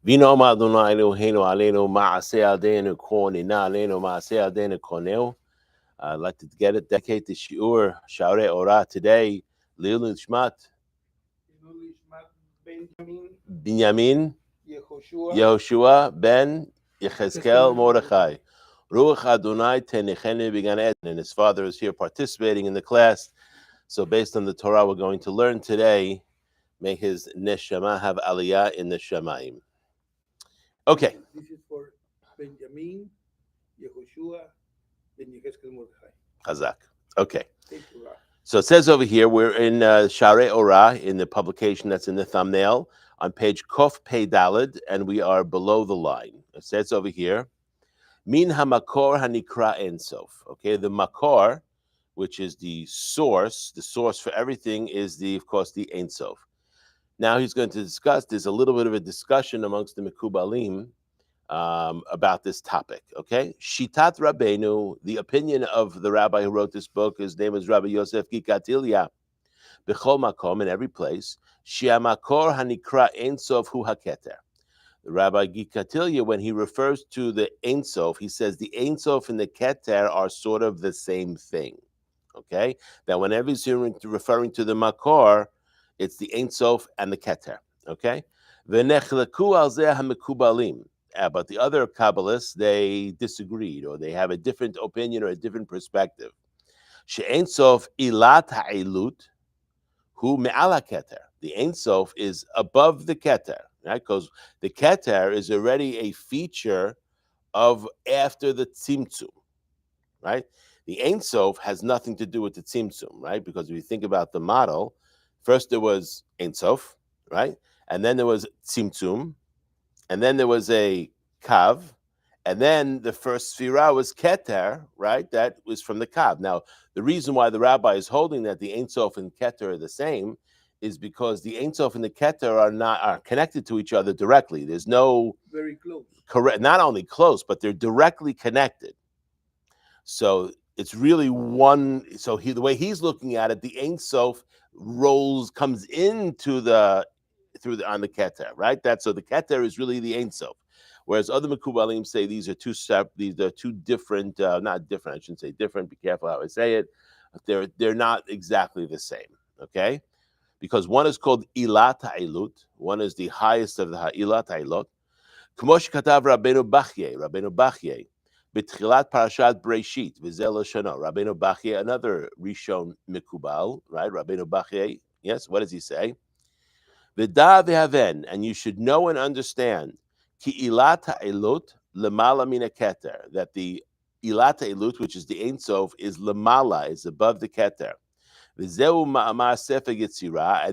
V'noma Adonai Eloheinu aleinu ma'aseh yadeinu konina aleinu ma'aseh yadeinu koneu. I'd like to get it, dedicate the shiur, Shaare Orah today, Lilu Shmat, Binyamin, Yehoshua, Ben, Yechezkel, Mordechai. Ruach Adonai tenechenu b'gan Eden. And his father is here participating in the class. So based on the Torah we're going to learn today, may his neshama have aliyah in the Shemaim. Okay. This is for Benjamin, Yehoshua, Ben Yechezkel Mordechai. Chazak. Okay. So it says over here, we're in Shaare Orah, in the publication that's in the thumbnail, on page Kof Pei Daled, and we are below the line. It says over here, Min hamakor hanikra ensof. Okay, the makor, which is the source for everything is of course, the ensof. Now he's going to discuss, there's a little bit of a discussion amongst the Mekubalim about this topic, okay? Shitat Rabbeinu, the opinion of the rabbi who wrote this book, his name is Rabbi Yosef Gikatilia, B'chol makom, in every place, Shiamakor hanikra ensof hu haketer. The Rabbi Gikatilia, when he refers to the Ein Sof, he says the Ein Sof and the Keter are sort of the same thing. Okay? That whenever he's referring to the Makor, it's the Ein Sof and the Keter. Okay? V'nechleku al zeh hamekubalim. But the other Kabbalists, they disagreed, or they have a different opinion or a different perspective. She'Ein Sof ilat ha'ilut hu me'al haketer. The Ein Sof is above the Keter. Right, because the keter is already a feature of after the tzimtzum, right? The Ein Sof has nothing to do with the tzimtzum, right? Because if you think about the model, first there was Ein Sof, right? And then there was tzimtzum, and then there was a kav, and then the first sfira was keter, right? That was from the kav. Now, the reason why the rabbi is holding that the Ein Sof and keter are the same is because the Ein Sof and the Keter are connected to each other directly. There's no very close. Correct, not only close, but they're directly connected. So it's really one. So the way he's looking at it, the Ein Sof comes into on the Keter, right? So the Keter is really the Ein Sof. Whereas other Mekubalim say these are two different, not different. I shouldn't say different. Be careful how I say it. They're not exactly the same. Okay. Because one is called Ilat Ha'ilut, one is the highest of the Ha'ilat Ha'ilot. K'mosh katav Rabbeinu Bachye, B'tchilat Parashat Breshit, V'zel Shano. Rabbeinu Bachye, another Rishon Mikubal, right? Rabbeinu Bachye, yes, what does he say? V'da v'haven, and you should know and understand, Ki Ilat Ha'ilut lemala min keter, that the Ilat Ha'ilut, which is the Ein Sof, is lemala, is above the keter. And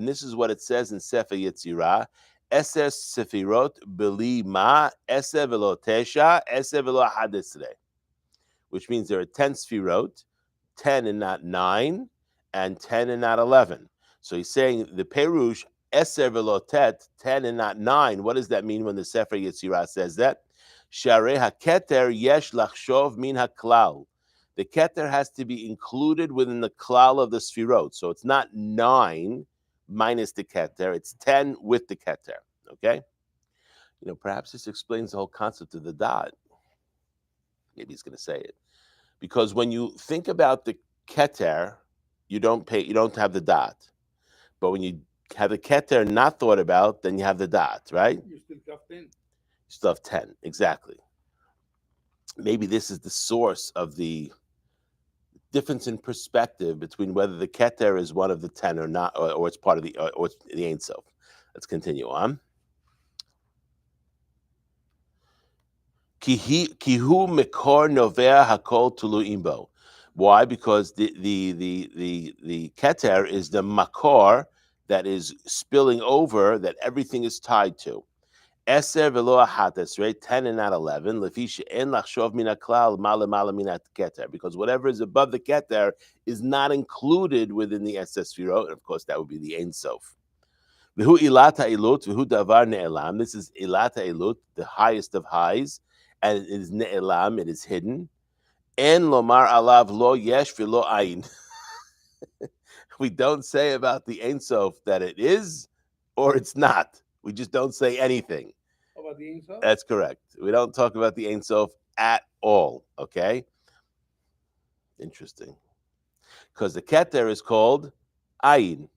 this is what it says in Sefer Yetzirah, Eser Sefirot Beli Ma, Eser Velo Tesha, Eser Velo Hadesre, which means there are 10 Sefirot, 10 and not 9, and 10 and not 11. So he's saying the Perush, Eser Velo Tet, 10 and not 9. What does that mean when the Sefer Yetzirah says that? Shaare HaKeter Yesh Lachshov Min HaKlal. The keter has to be included within the klal of the sfirot. So it's not 9 minus the keter, it's 10 with the keter, okay? Perhaps this explains the whole concept of the dot. Maybe he's going to say it. Because when you think about the keter, you don't have the dot. But when you have the keter not thought about, then you have the dot, right? You still have 10. You still have 10, exactly. Maybe this is the source of the difference in perspective between whether the keter is one of the 10 or not, or it's part of the Ein Sof. Let's continue on. Kihu mikor novea hakol tuluim bo. Why? Because the keter is the makor that is spilling over, that everything is tied to. Eser velo ahates, right? 10 and not 11. Lefisha en lachshov min haklal mala min keter, because whatever is above the keter is not included within the Eser Sfirot, and of course that would be the Ein Sof. V'hu ilat ha'ilut v'hu davar ne'elam. This is ilat ha'ilut, the highest of highs, and it is ne'elam, it is hidden. En lomar alav lo yesh v'lo ayin. We don't say about the Ein Sof that it is or it's not. We just don't say anything. About about the Ein Sof? That's correct. We don't talk about the Ein Sof at all, okay? Interesting. Because the Keter is called Ayin,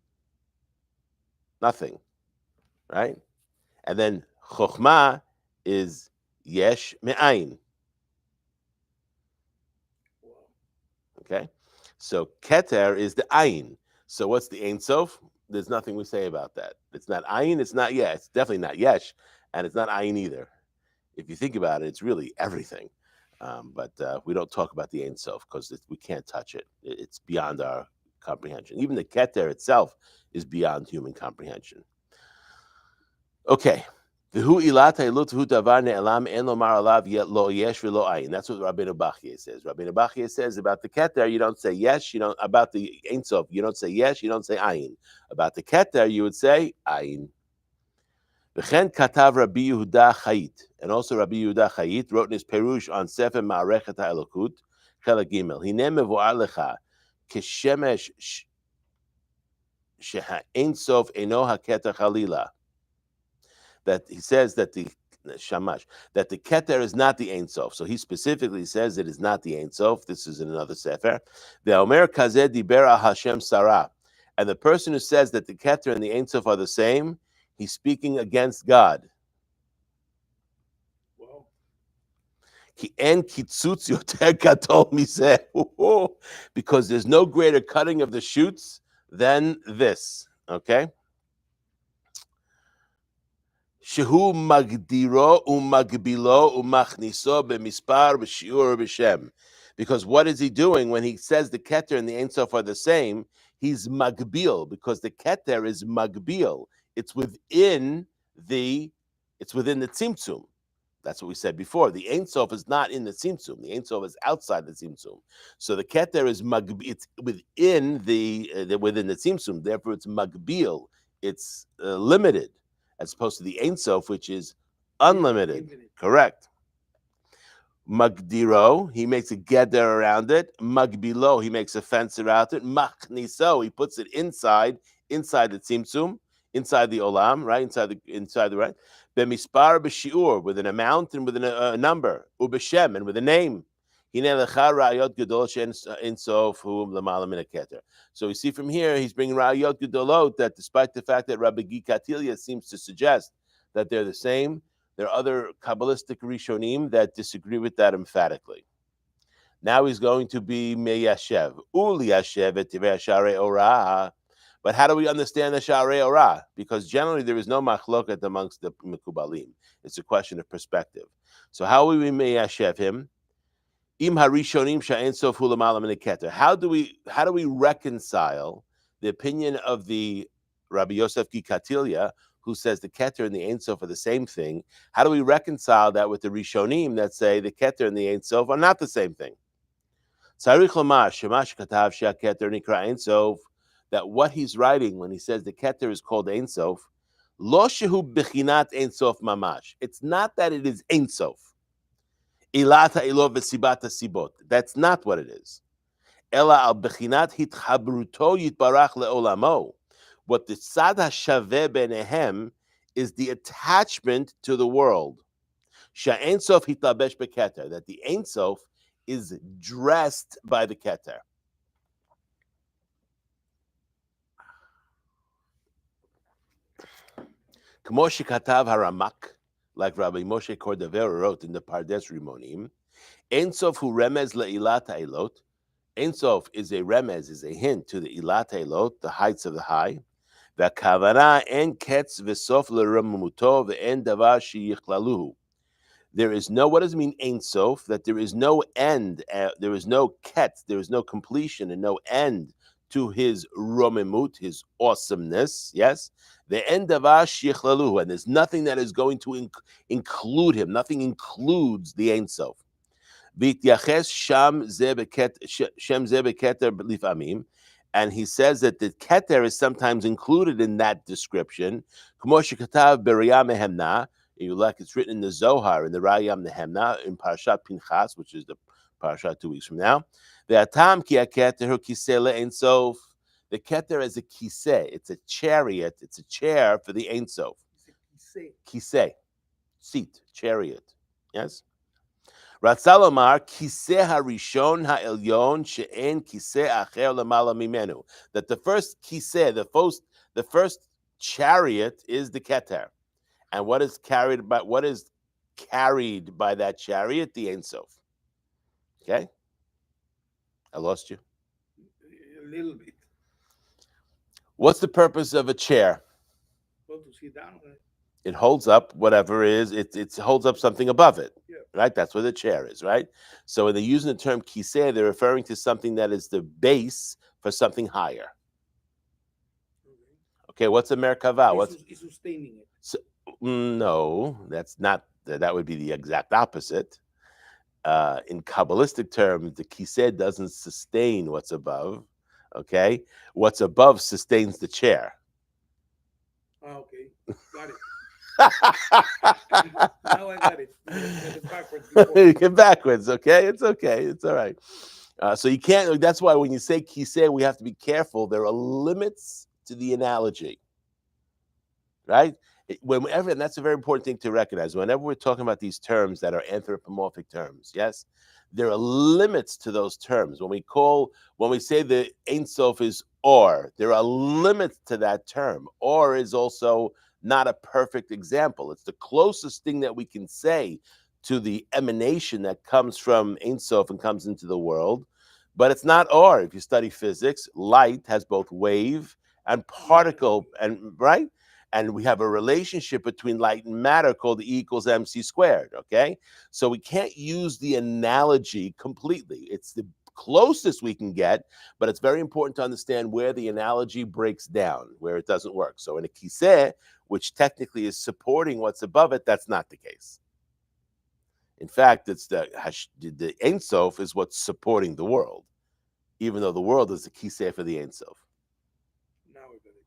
nothing, right? And then Chokhmah is Yesh Me'ayin, Wow. okay? So Keter is the Ayin. So what's the Ein Sof? There's nothing we say about that. It's not Ayin, it's not Yesh. It's definitely not Yesh, and it's not Ayin either. If you think about it, it's really everything. But we don't talk about the Ein Sof because we can't touch it. It's beyond our comprehension. Even the Keter itself is beyond human comprehension. Okay. That's what Rabbeinu Bachya says. Rabbeinu Bachya says about the Keter, you don't say yes, you don't about the Ein Sof, you don't say yes, you don't say ayin. About the Keter, you would say ayin. V'chen katav Rabbi Yehuda Chait, and also Rabbi Yehuda Chait wrote in his Perush on Sefer Ma'arechet HaElokut, Chelek Gimel, Hineh mevoar lecha keshemesh she'ha'Ein Sof eno ha'keter chalila. That he says that the Shamash, that the Keter is not the Ein Sof. So he specifically says it is not the Ein Sof. This is in another Sefer. The Omer Kazeh Diber Hashem Sarah. And the person who says that the Keter and the Ein Sof are the same, he's speaking against God. Wow. Because there's no greater cutting of the shoots than this. Okay? Shehu magdiro umagbilo umachniso b'mispar b'shiur b'shem. Because what is he doing when he says the Keter and the Ein Sof are the same? He's magbil, because the Keter is magbil. It's within the Tzimtzum. That's what we said before. The Ein Sof is not in the Tzimtzum. The Ein Sof is outside the Tzimtzum. So the Keter is it's within the Tzimtzum. Therefore, it's magbil. It's limited, as opposed to the Ein Sof, which is unlimited. Infinite. Correct. Magdiro, he makes a geder around it. Magbilo, he makes a fence around it. Machniso, he puts it inside the tzimtzum, inside the olam, right? Inside the right. Bemispar b'shiur, with an amount and with a number. Ubeshem, and with a name. So we see from here, he's bringing ra'ayot gedolot that despite the fact that Rabbi Gikatilia seems to suggest that they're the same, there are other Kabbalistic Rishonim that disagree with that emphatically. Now he's going to be Meyashev. Uli Yashev et Shaare Orah. But how do we understand the Shaare Orah? Because generally there is no machloket amongst the Mekubalim. It's a question of perspective. So how will we Meyashev him? Im harishonim sha'en sof hu l'malam min keter. How do we reconcile the opinion of the Rabbi Yosef Gikatilia, who says the Keter and the Ein Sof are the same thing? How do we reconcile that with the Rishonim that say the Keter and the Ein Sof are not the same thing? Tzarich lomar shemash katav she'aketer nikra Ein Sof, that what he's writing when he says the Keter is called Ein Sof, lo shehu b'chinat Ein Sof mamash. It's not that it is Ein Sof. Ilata ilov v'sibata sibot. That's not what it is. Ela al b'chinat hitchabruto yitbarach le'olamo. What the tzad hashaveh benehem is the attachment to the world. Sha'en sof hitlabesh beketer, that the Ein Sof is dressed by the keter. K'mo shekatav haramak, like Rabbi Moshe Cordovero wrote in the Pardes Rimonim, Ein Sof hu remez le'ilat ha'ilot. Ein Sof is a remez, is a hint to the ilat ha'ilot, the heights of the high. V'kavana en ketz v'sof l'ramamuto v'en davar sheyichlaluhu. There is no, what does it mean, Ein Sof? That there is no end, there is no ketz, there is no completion and no end to his romemut, his awesomeness, yes? The end of sheyichlaluhu, and there's nothing that is going to include him, nothing includes the Ein Sof. V'ityaches sham ze beketer lifamim, and he says that the keter is sometimes included in that description. K'mo shekatav beriyah mehemna, it's written in the Zohar, in the Rayam Nehemna, in Parashat Pinchas, which is the Parashat 2 weeks from now. Ve'atam ki haketer hu kiseh le'Ein Sof. The keter is a kiseh, it's a chariot, it's a chair for the Ein Sof. It's a kiseh. Kiseh. seat, chariot. Yes? Ratzal Omar, kiseh harishon ha'elyon she'en kiseh acher lemala mimenu. That the first kiseh, the first chariot is the keter. And what is carried by that chariot? The Ein Sof. Okay? I lost you. A little bit. What's the purpose of a chair? Well, to sit down on it. It holds up whatever is, it holds up something above it. Yeah. Right? That's what the chair is, right? So when they're using the term kiseh, they're referring to something that is the base for something higher. Okay, what's a merkava? It's sustaining it. So, no, that's not. That would be the exact opposite. In Kabbalistic terms, the kiseh doesn't sustain what's above. Okay, what's above sustains the chair. Okay, got it. Now I got it. You get backwards, okay? It's okay. It's all right. So you can't. That's why when you say kiseh, we have to be careful. There are limits to the analogy, right? Whenever, and that's a very important thing to recognize. Whenever we're talking about these terms that are anthropomorphic terms, yes, there are limits to those terms. When we say the Ein Sof is or, there are limits to that term. Or is also not a perfect example. It's the closest thing that we can say to the emanation that comes from Ein Sof and comes into the world, but it's not or. If you study physics, light has both wave and particle, and right? And we have a relationship between light and matter called E equals mc squared, okay? So we can't use the analogy completely. It's the closest we can get, but it's very important to understand where the analogy breaks down, where it doesn't work. So in a kiseh, which technically is supporting what's above it, that's not the case. In fact, it's the Ein Sof is what's supporting the world, even though the world is the kiseh for the Ein Sof. Now I got it.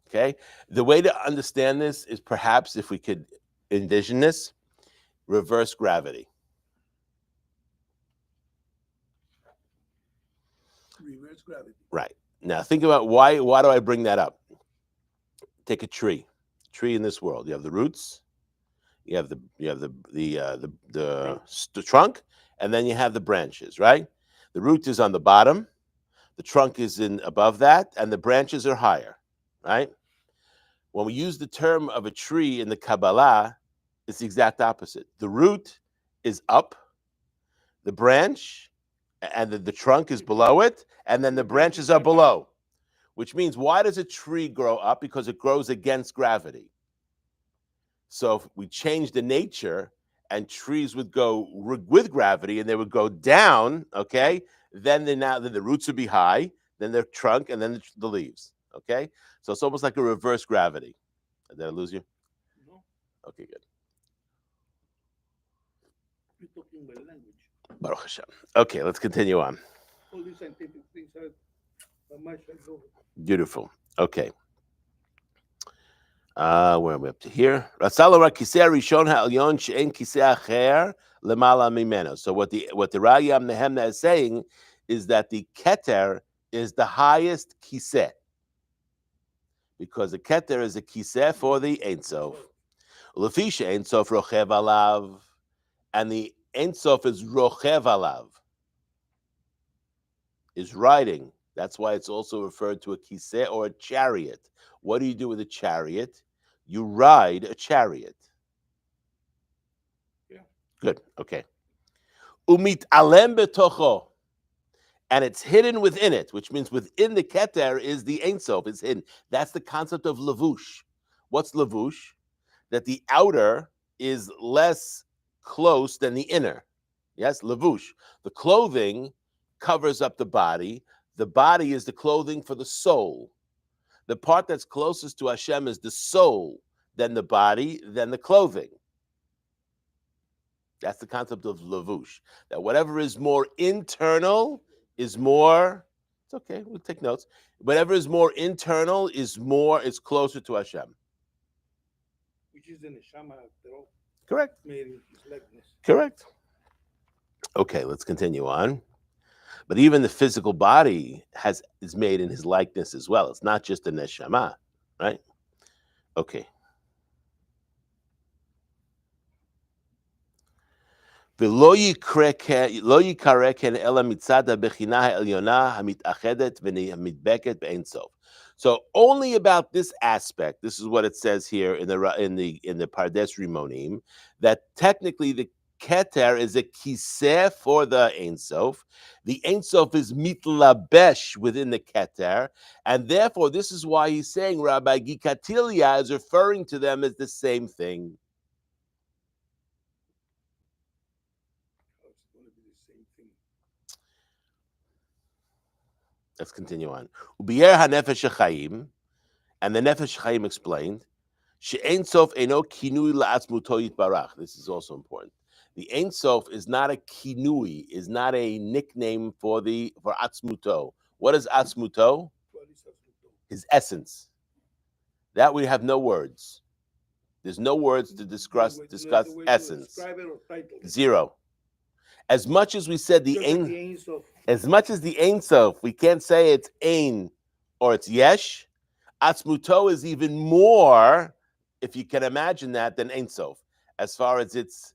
Okay, the way to understand this is perhaps if we could envision this, reverse gravity. Reverse gravity. Right. Now think about why do I bring that up? Take a tree in this world. You have the roots, you have the trunk, and then you have the branches, right? The root is on the bottom, the trunk is above that, and the branches are higher, right? When we use the term of a tree in the Kabbalah, it's the exact opposite. The root is up, the branch and the trunk is below it, and then the branches are below, which means why does a tree grow up? Because it grows against gravity. So if we change the nature and trees would go with gravity and they would go down, okay, then the roots would be high, then the trunk, and then the leaves, okay? So it's almost like a reverse gravity. Did I lose you? No. Okay, good. You're talking my language. Baruch Hashem. Okay, let's continue on. All these scientific things are much over. Beautiful. Okay. Where are we up to here? So what the Rayam Nehemna is saying is that the keter is the highest kiseh, because the keter is a kiseh for the Ein Sof. Lefisha Ein Sof rochev alav, and the Ein Sof is rochev alav, is riding. That's why it's also referred to a kiseh or a chariot. What do you do with a chariot? You ride a chariot. Yeah. Good. Okay. Umit alem betocho, and it's hidden within it, which means within the keter is the Ein Sof. It's hidden. That's the concept of levush. What's levush? That the outer is less close than the inner. Yes, levush. The clothing covers up the body. The body is the clothing for the soul. The part that's closest to Hashem is the soul, then the body, then the clothing. That's the concept of levush. That whatever is more internal is more. It's okay. We'll take notes. Whatever is more internal is closer to Hashem. Which is the neshama after all. Correct. Made in his likeness. Correct. Okay, let's continue on. But even the physical body is made in his likeness as well. It's not just a neshama, right? Okay. ולא יקרא כן אלא מצד הבחינה העליונה המתאחדת והמדבקת באין סוף. So only about this aspect, this is what it says here in the Pardes Rimonim, that technically the Keter is a kiseh for the Ein Sof. The Ein Sof is mitlabesh within the Keter, and therefore this is why he's saying Rabbi Gikatilia is referring to them as the same thing. It's going to be the same thing. Let's continue on. Ubiyer hanefesh chaim, and the nefesh chaim explained, she'ein sof eno kinui la'atzmuto yitbarach. This is also important. The Ein Sof is not a kinui, is not a nickname for atzmuto. What is atzmuto? His essence. That we have no words. There's no words to discuss essence. Zero. As much as we said the Ein, as much as the Ein Sof, we can't say it's Ein or it's Yesh. Atzmuto is even more, if you can imagine that, than Ein Sof, as far as its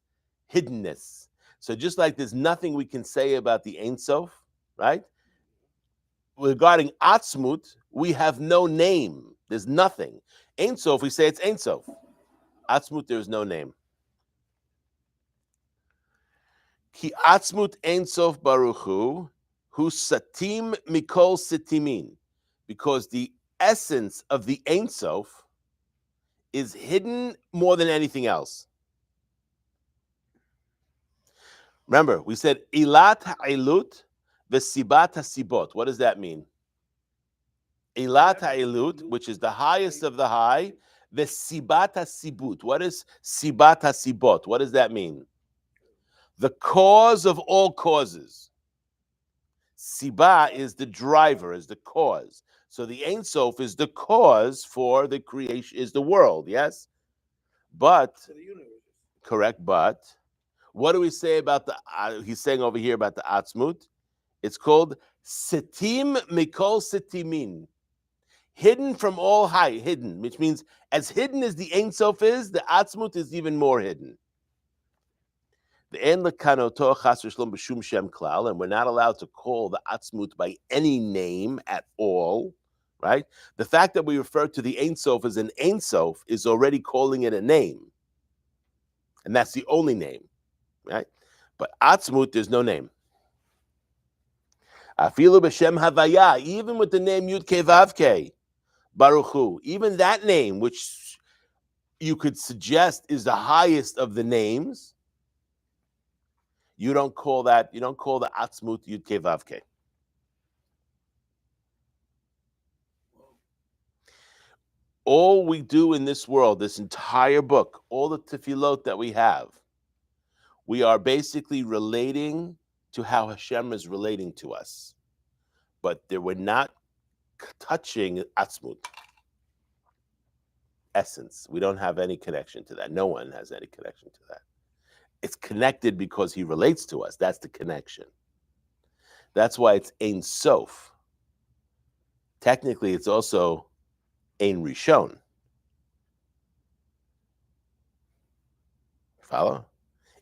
hiddenness. So just like there's nothing we can say about the Ein Sof, right? Regarding Atzmut, we have no name. There's nothing. Ein Sof, we say it's Ein Sof. Atzmut, there's no name. Ki atzmut ein sof baruchu, hu satim mikol sitimin, because the essence of the Ein Sof is hidden more than anything else. Remember, we said ilat ha'ilut v'sibat ha'sibot. What does that mean? Ilat ha'ilut, which is the highest of the high, v'sibat ha'sibut. What is sibat ha'sibot? What does that mean? The cause of all causes. Siba is the driver, is the cause. So the Ein Sof is the cause for the creation, is the world, yes? But, correct, but, what do we say about he's saying over here about the Atzmut? It's called Sitim Mikol Sitimin. Hidden from all high, hidden, which means as hidden as the Ein Sof is, the Atzmut is even more hidden. And we're not allowed to call the Atzmut by any name at all, right? The fact that we refer to the Ein Sof as an Ein Sof is already calling it a name. And that's the only name, right? But Atzmut, there's no name. Afilu b'shem Havaya, even with the name Yud Kei Vav Kei, Baruch Hu, even that name, which you could suggest is the highest of the names, you don't call the Atzmut Yud Kei Vav Kei. All we do in this world, this entire book, all the tefillot that we have, we are basically relating to how Hashem is relating to us. But we're not touching Atzmut, essence. We don't have any connection to that. No one has any connection to that. It's connected because he relates to us. That's the connection. That's why it's Ein Sof. Technically, it's also Ein Rishon. Follow?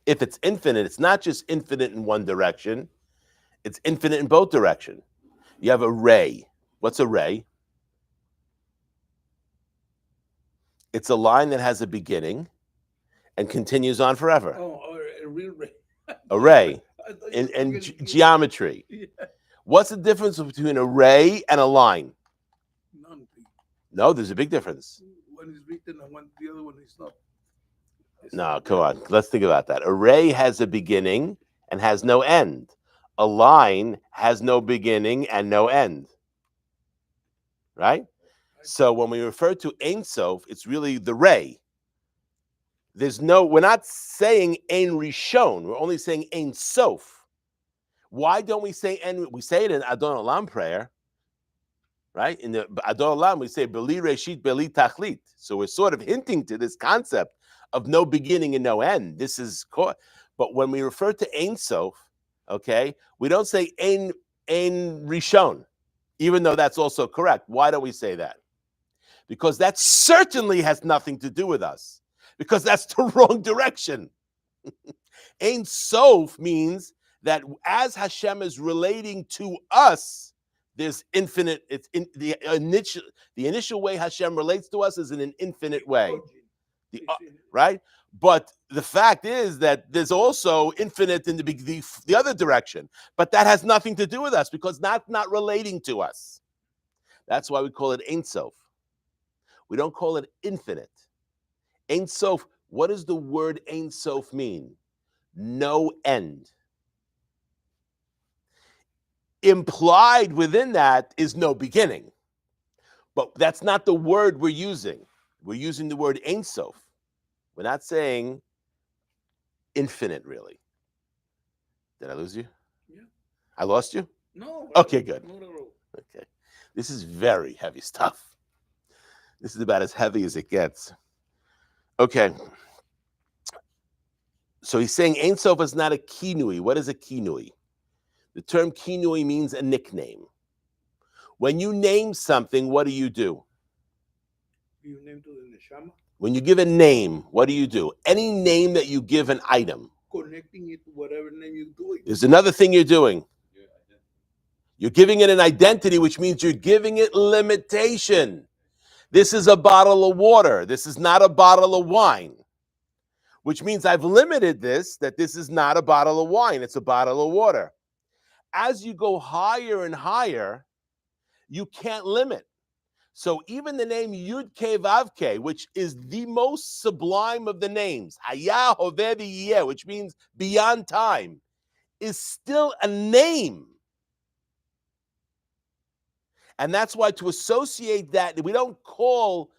If it's infinite, it's not just infinite in one direction. It's infinite in both directions. You have a ray. What's a ray? It's a line that has a beginning and continues on forever. Oh, a real ray. A ray in geometry. Yeah. What's the difference between a ray and a line? None. No, there's a big difference. One is written and the other one is not. No, come on. Let's think about that. A ray has a beginning and has no end. A line has no beginning and no end. Right? So when we refer to Ein Sof, it's really the ray. We're not saying Ein Rishon. We're only saying Ein Sof. Why don't we say Ein? We say it in Adon Olam prayer, right? In the Adon Olam, we say Beli Reshit, Beli Tachlit. So we're sort of hinting to this concept of no beginning and no end. This is, but when we refer to Ein Sof, okay, we don't say Ein Rishon, even though that's also correct. Why don't we say that? Because that certainly has nothing to do with us. Because that's the wrong direction. Ein Sof means that as Hashem is relating to us, there's infinite. It's in the initial way Hashem relates to us is in an infinite way, right? But the fact is that there's also infinite in the other direction. But that has nothing to do with us because that's not relating to us. That's why we call it Ein Sof. We don't call it infinite. Ein Sof. What does the word Ein Sof mean? No end. Implied within that is no beginning. But that's not the word we're using. We're using the word Ein Sof. We're not saying infinite, really. Did I lose you? Yeah. I lost you? No. Okay, good. No. Okay. This is very heavy stuff. This is about as heavy as it gets. Okay. So he's saying Ein Sof is not a kinui. What is a kinui? The term kinui means a nickname. When you name something, what do? You name to the neshama. When you give a name, what do? Any name that you give an item. Connecting it to whatever name you're doing. There's another thing you're doing. You're giving it an identity, which means you're giving it limitation. This is a bottle of water. This is not a bottle of wine. Which means I've limited this, that this is not a bottle of wine. It's a bottle of water. As you go higher and higher, you can't limit. So even the name Yud Ke Vav Ke, which is the most sublime of the names, Hayah Hoveh V'Yeh, which means beyond time, is still a name. And that's why to associate that, we don't call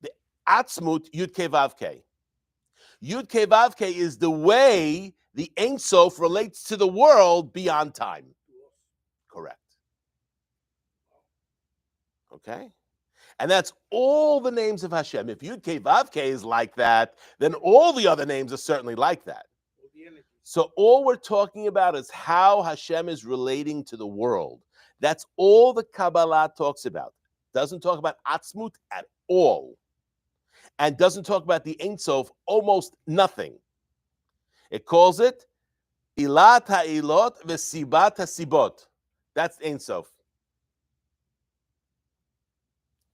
the Atzmut Yud Ke Vav Ke. Yud Ke Vav Ke is the way the Ein Sof relates to the world beyond time. Correct. Okay? And that's all the names of Hashem. If Yud Ke Vav Ke is like that, then all the other names are certainly like that. So all we're talking about is how Hashem is relating to the world. That's all the Kabbalah talks about. Doesn't talk about Atzmut at all. And doesn't talk about the Ein Sof almost nothing. It calls it Ilat ha'ilot v'sibat ha'sibot. That's Ein Sof.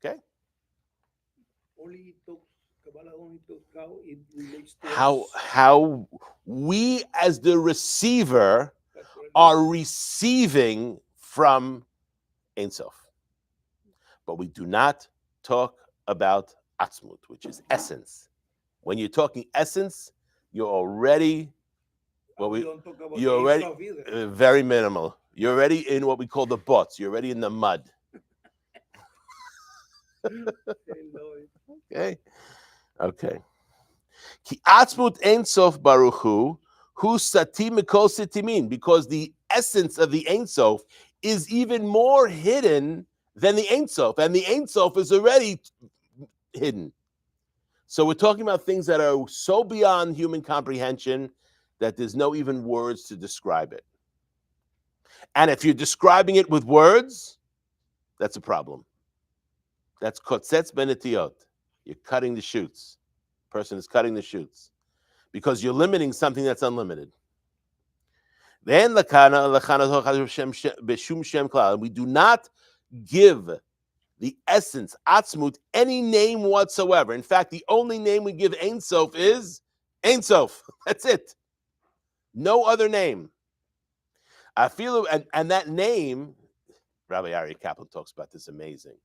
Okay? Kabbalah only talks how it relates to how we as the receiver are receiving from Ein Sof. But we do not talk about Atzmut, which is essence. When you're talking essence, you're already very minimal. You're already in what we call the bots. You're already in the mud. Okay. Ki Atzmut Ein Sof Baruch Hu Sati Mikol Sitimin, because the essence of the Ein Sof is even more hidden than the Ein Sof, and the Ein Sof is already hidden. So we're talking about things that are so beyond human comprehension that there's no even words to describe it. And if you're describing it with words, that's a problem. That's kotzetz benetiot. You're cutting the shoots. Person is cutting the shoots because you're limiting something that's unlimited. Then we do not give the essence, Atzmut, any name whatsoever. In fact, the only name we give Ein Sof is Ein Sof. That's it. No other name. I feel, and that name, Rabbi Ari Kaplan talks about this amazing.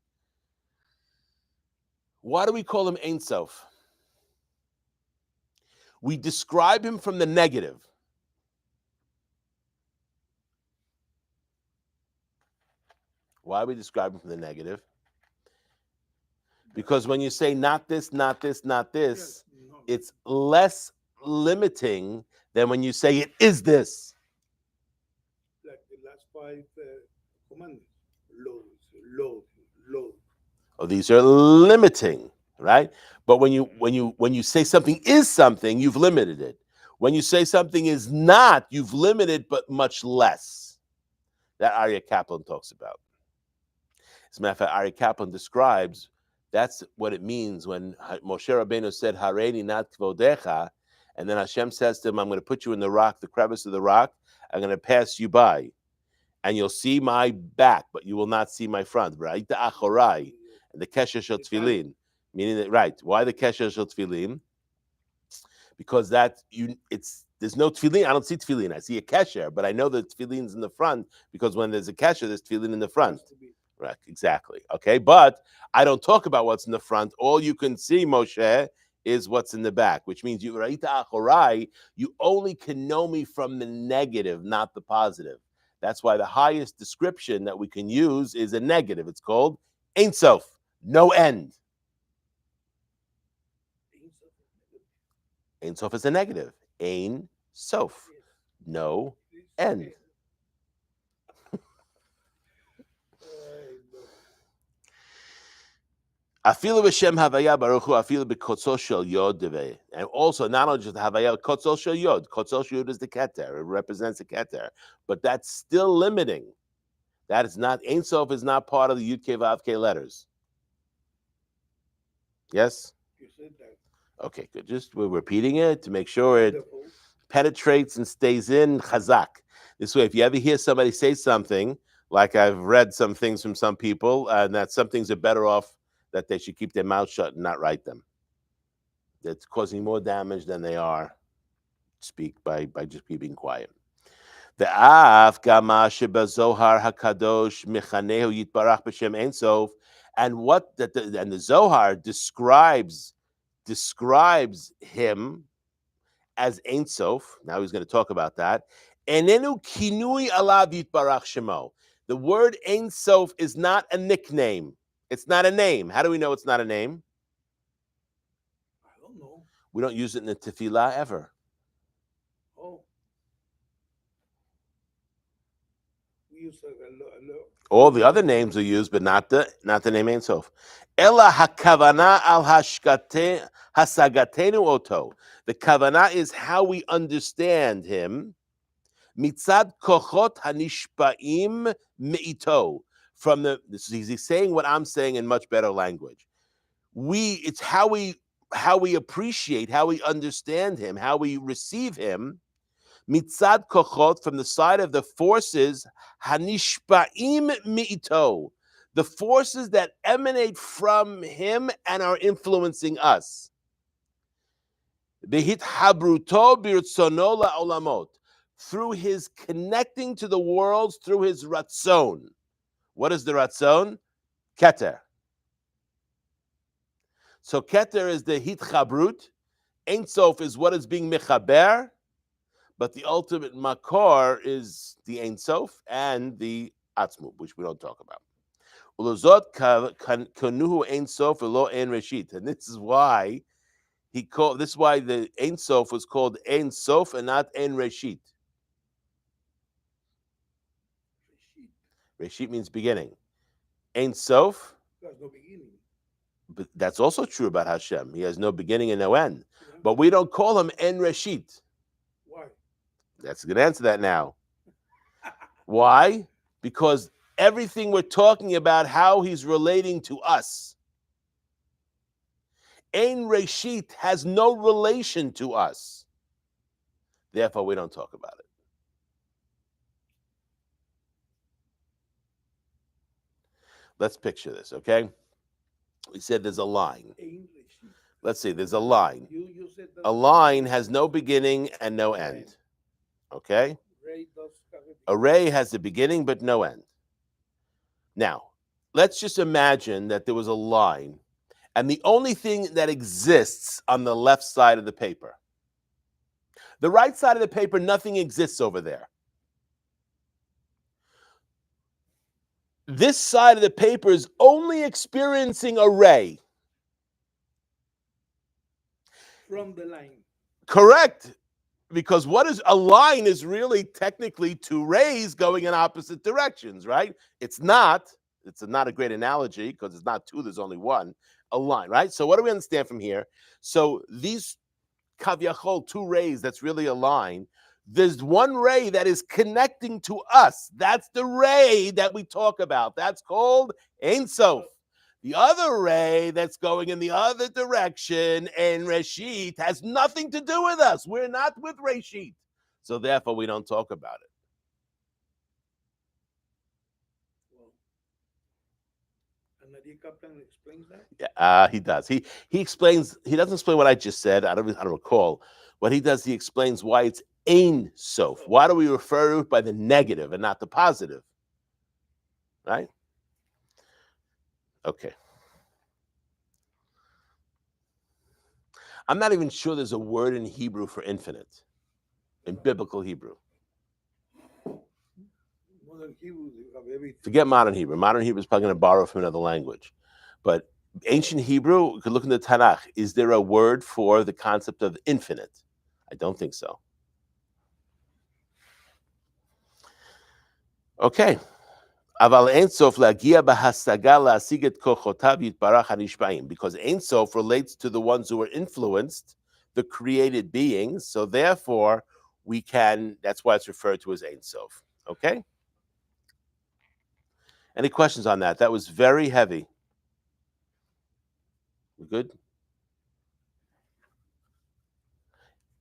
Why do we call him Ein Sof? We describe him from the negative. Why do we describe him from the negative? Because when you say not this, not this, not this, it's less limiting than when you say it is this. Like the last 5 commandments. Load. Oh, these are limiting, right? But when you say something is something, you've limited it. When you say something is not, you've limited, but much less. That Aryeh Kaplan talks about. As a matter of fact, Aryeh Kaplan describes that's what it means when Moshe Rabbeinu said, Hareini nat kvodecha, And then Hashem says to him, I'm going to put you in the rock, the crevice of the rock. I'm going to pass you by. And you'll see my back, but you will not see my front. Right? The achorai, and the kesher shel tefillin. Meaning that, right? Why the kesher shel tefillin? Because there's no tefillin. I don't see tefillin. I see a kesher, but I know that tefillin's in the front because when there's a kesher, there's tefillin in the front. Right, exactly. Okay, but I don't talk about what's in the front. All you can see, Moshe, is what's in the back, which means you only can know me from the negative, not the positive. That's why the highest description that we can use is a negative. It's called Ein Sof, no end. Ein Sof is a negative. Ein Sof, no end. Afilu b'shem havaya baruch hu afilu b'kotzol shel yod devei. And also, not only just havaya, kotzol shel yod. Kotzol shel yod is the keter. It represents the keter. But that's still limiting. That is not, Ein Sof is not part of the Yud Kei Vav Kei letters. Yes? You said that. Okay, good. Just we're repeating it to make sure it penetrates and stays in chazak. This way, if you ever hear somebody say something, like I've read some things from some people, and that some things are better off that they should keep their mouth shut and not write them. That's causing more damage than they are speak by just being quiet. The Av Gama Sheba Zohar Hakadosh Mechanehu Yitbarach B'Shem Ein Sof, and the Zohar describes him as Ein Sof. Now he's going to talk about that. Enenu Kinui Alav Yitbarach Shemo. The word Ein Sof is not a nickname. It's not a name. How do we know it's not a name? I don't know. We don't use it in the tefillah ever. Oh. We use All the other names are used, but not the name Ein Sof. Ela hakavana al hasagatenu oto. The kavana is how we understand him. Mitzad kochot hanishpaim meito. He's saying what I'm saying in much better language. It's how we appreciate, how we understand him, how we receive him. Mitzad kochot, from the side of the forces, hanishpaim meito, the forces that emanate from him and are influencing us. Behithabruto birtzono la'olamot, through his connecting to the worlds, through his ratzon. What is the ratzon? Keter. So keter is the hitchabrut. Ein Sof is what is being mechaber, but the ultimate makor is the Ein Sof and the atzmut, which we don't talk about. Ulozot kanuhu Ein Sof v'lo ein reshit, and this is why the Ein Sof was called Ein Sof and not Ein Reshit. Reshit means beginning. Ein Sof. There's no beginning. But that's also true about Hashem. He has no beginning and no end. Yeah. But we don't call him En Reshit. Why? That's a good answer that now. Why? Because everything we're talking about, how he's relating to us. Ein Reshit has no relation to us. Therefore, we don't talk about it. Let's picture this, okay? We said there's a line. Let's see, there's a line. A line has no beginning and no end. Okay? A ray has a beginning but no end. Now, let's just imagine that there was a line, and the only thing that exists on the left side of the paper. The right side of the paper, nothing exists over there. This side of the paper is only experiencing a ray. From the line. Correct. Because what is a line is really technically two rays going in opposite directions, right? It's not a great analogy because it's not two, there's only one, a line, right? So what do we understand from here? So these kavyachol, two rays, that's really a line. There's one ray that is connecting to us. That's the ray that we talk about. That's called Ein Sof. The other ray that's going in the other direction in Reshit has nothing to do with us. We're not with Reshit. So therefore, we don't talk about it. And Nadia Kaplan explains that? Yeah, he does. He explains. He doesn't explain what I just said. I don't recall. What he does, he explains why it's Ein Sof. Why do we refer to it by the negative and not the positive? Right? Okay. I'm not even sure there's a word in Hebrew for infinite, in biblical Hebrew. Modern Hebrew, you have everything. Forget modern Hebrew. Modern Hebrew is probably going to borrow from another language. But ancient Hebrew, you could look in the Tanakh. Is there a word for the concept of infinite? I don't think so. Okay. Because Ein Sof relates to the ones who are influenced, the created beings. So therefore, we can, that's why it's referred to as Ein Sof. Okay? Any questions on that? That was very heavy. We good?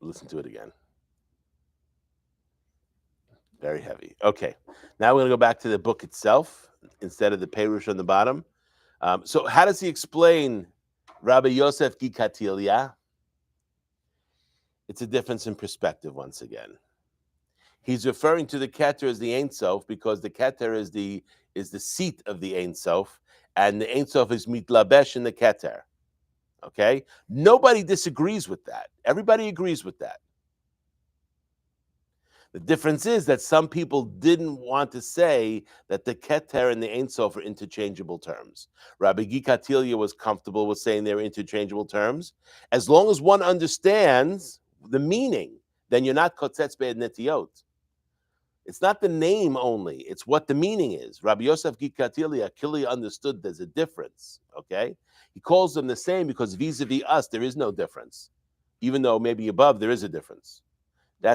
Listen to it again. Very heavy. Okay. Now we're going to go back to the book itself instead of the Perush on the bottom. So how does he explain Rabbi Yosef Gikatilia? It's a difference in perspective once again. He's referring to the Keter as the Ein Sof because the Keter is the seat of the Ein Sof, and the Ein Sof is mitlabesh in the Keter. Okay? Nobody disagrees with that. Everybody agrees with that. The difference is that some people didn't want to say that the Keter and the Ein Sof are interchangeable terms. Rabbi Gikatilia was comfortable with saying they're interchangeable terms. As long as one understands the meaning, then you're not kotzetz be'ed netiot. It's not the name only, it's what the meaning is. Rabbi Yosef Gikatilia clearly understood there's a difference, okay? He calls them the same because vis-a-vis us, there is no difference. Even though maybe above there is a difference.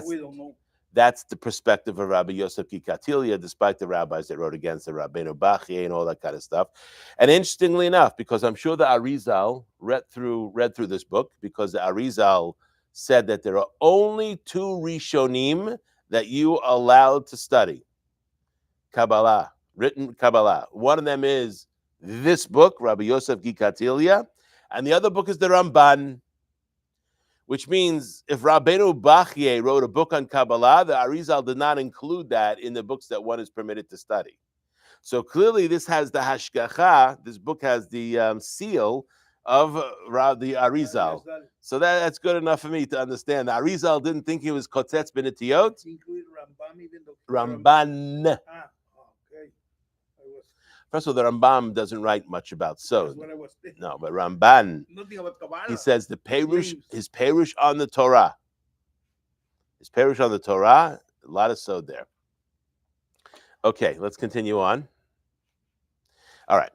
We don't know. That's the perspective of Rabbi Yosef Gikatilia, despite the rabbis that wrote against the Rabbeinu Bachye and all that kind of stuff. And interestingly enough, because I'm sure the Arizal read through this book, because the Arizal said that there are only two Rishonim that you are allowed to study. Kabbalah, written Kabbalah. One of them is this book, Rabbi Yosef Gikatilia, and the other book is the Ramban. Which means if Rabbeinu Bachye wrote a book on Kabbalah, the Arizal did not include that in the books that one is permitted to study. So clearly this has the hashgacha, this book has the seal of the Arizal. So that's good enough for me to understand. The Arizal didn't think he was kotzetz b'netiot. Ramban. Okay. First of all, the Rambam doesn't write much about sod. That's what I was thinking. No, but Ramban, Nothing about Kabbalah. he says the Perush, his Perush on the Torah. His Perush on the Torah, a lot of sod there. Okay, let's continue on. All right.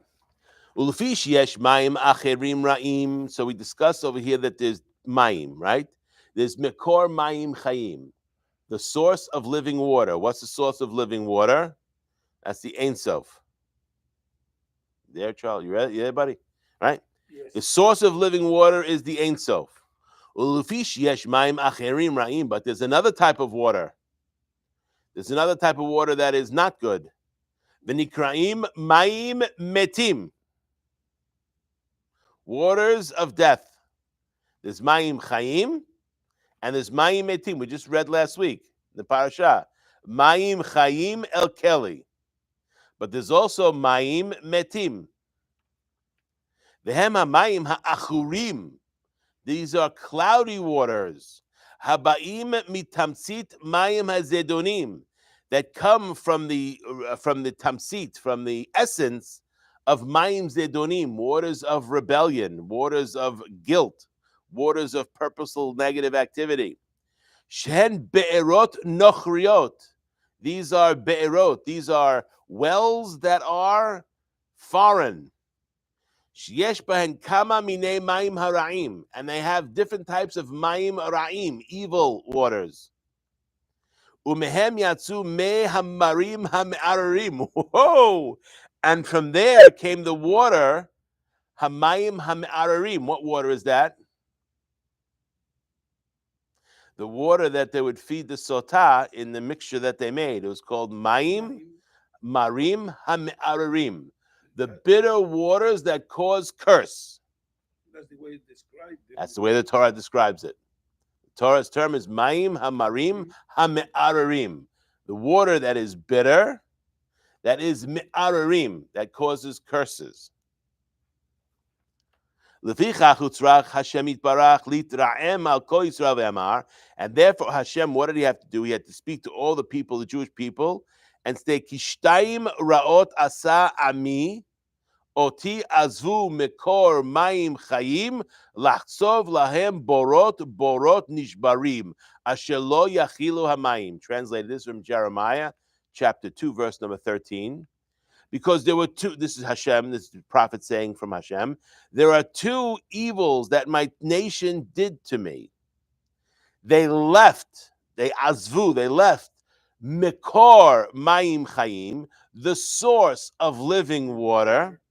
Ulfish yesh mayim acherim ra'im. So we discussed over here that there's mayim, right? There's mekor mayim chayim, the source of living water. What's the source of living water? That's the Ein Sof. There, Charles, you ready? Yeah, buddy? Right? Yes. The source of living water is the Ein Sof. Ulufish yesh mayim acherim ra'im, but there's another type of water. There's another type of water that is not good. V'nikraim mayim metim. Waters of death. There's mayim chayim, and there's mayim metim. We just read last week, the parasha. Mayim chayim el keli. But there's also mayim metim. Vehem hamayim ha'achurim. These are cloudy waters. Habaim mitamsit mayim hazedonim, that come from the tamsit, from the essence of mayim zedonim, waters of rebellion, waters of guilt, waters of purposeful negative activity. Shen be'erot nochriot. These are be'erot. These are wells that are foreign. Sheyesh bahen kama minei mayim hara'im, and they have different types of mayim ra'im, evil waters. Umehem yatsu me hamarim hame'ararim. Whoa! And from there came the water Hamayim Hame'ararim. What water is that? The water that they would feed the sotah in the mixture that they made. It was called Mayim Marim Hame'ararim. The bitter waters that cause curse. That's the way it described it. That's the way the Torah describes it. The Torah's term is Mayim Hamarim Hame'ararim. The water that is bitter, that is Me'ararim, that causes curses. And therefore Hashem, what did he have to do? He had to speak to all the people, the Jewish people, and say, Kishtayim ra'ot asa ami, oti azvu mekor mayim chayim, lachtzov lahem borot nishbarim, asher lo yachilu hamayim. Translated this from Jeremiah, chapter 2, verse number 13. Because there were two, this is Hashem, this is the prophet saying from Hashem, there are two evils that my nation did to me. They left Mikor Mayim Chayim, the source of living water,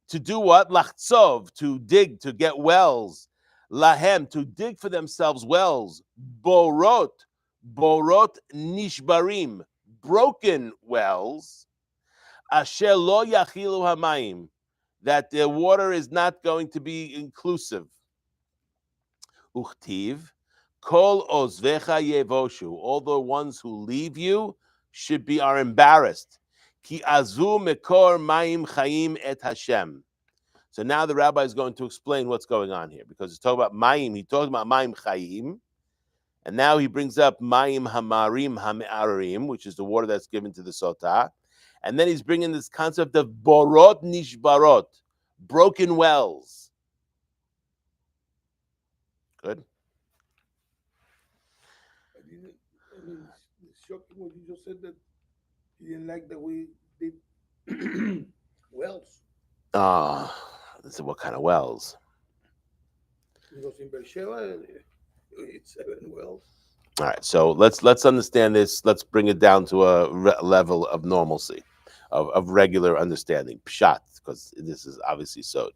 to do what? Lachtzov, to dig, to get wells. Lahem, to dig for themselves wells. Borot nishbarim, broken wells. Asher lo yachilu hamayim, that the water is not going to be inclusive. Uchtiv, kol ozvecha yevoshu, all the ones who leave you are embarrassed. Ki azu mekor mayim chayim et Hashem. So now the rabbi is going to explain what's going on here, because he's talking about mayim, he talks about mayim chayim, and now he brings up mayim hamarim hame'ararim, which is the water that's given to the sotah. And then he's bringing this concept of borot nishbarot, broken wells. Good. It's shocking what you just said, that you didn't like that we did wells. So what kind of wells? Because in Beersheba, it's 7 wells. All right, so let's understand this. Let's bring it down to a level of normalcy, of regular understanding. Pshat, because this is obviously so.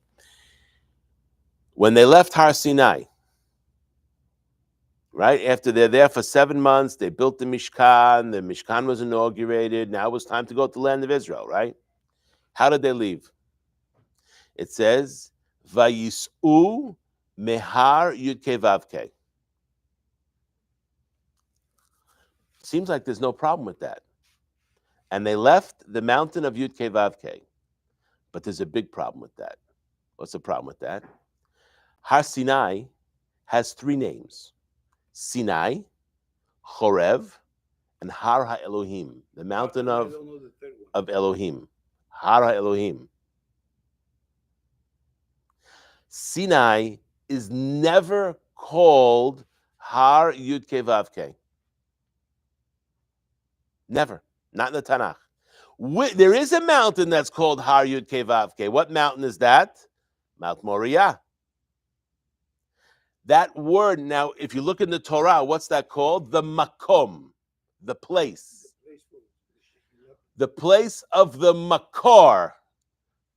When they left Har Sinai, right, after they're there for 7 months, they built the Mishkan was inaugurated, now it was time to go to the land of Israel, right? How did they leave? It says, Vayis'u mehar yudke vavke. Seems like there's no problem with that. And they left the mountain of Yud Kei Vav Kei. But there's a big problem with that. What's the problem with that? Har Sinai has 3 names. Sinai, Chorev, and Har HaElohim, the mountain of Elohim. Har HaElohim. Sinai is never called Har Yud Kei Vav Kei. Never. Not in the Tanakh. There is a mountain that's called Har Yud Kei Vav Kei. What mountain is that? Mount Moriah. That word, now, if you look in the Torah, what's that called? The Makom, the place. The place of the Makor,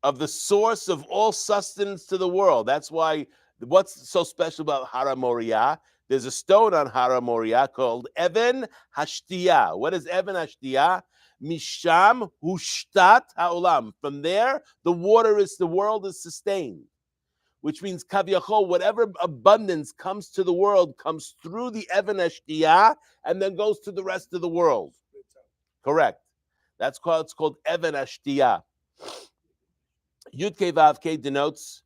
of the source of all sustenance to the world. That's why, what's so special about Har Moriah? There's a stone on Har Moriah called Even Hashtiyah. What is Even Hashtiyah? Misham Hushtat Ha'olam. From there, the world is sustained. Which means Kaviyachol, whatever abundance comes to the world comes through the Even Hashtiyah and then goes to the rest of the world. Correct. It's called Even Hashtiyah. Yud Kei Vav Kei denotes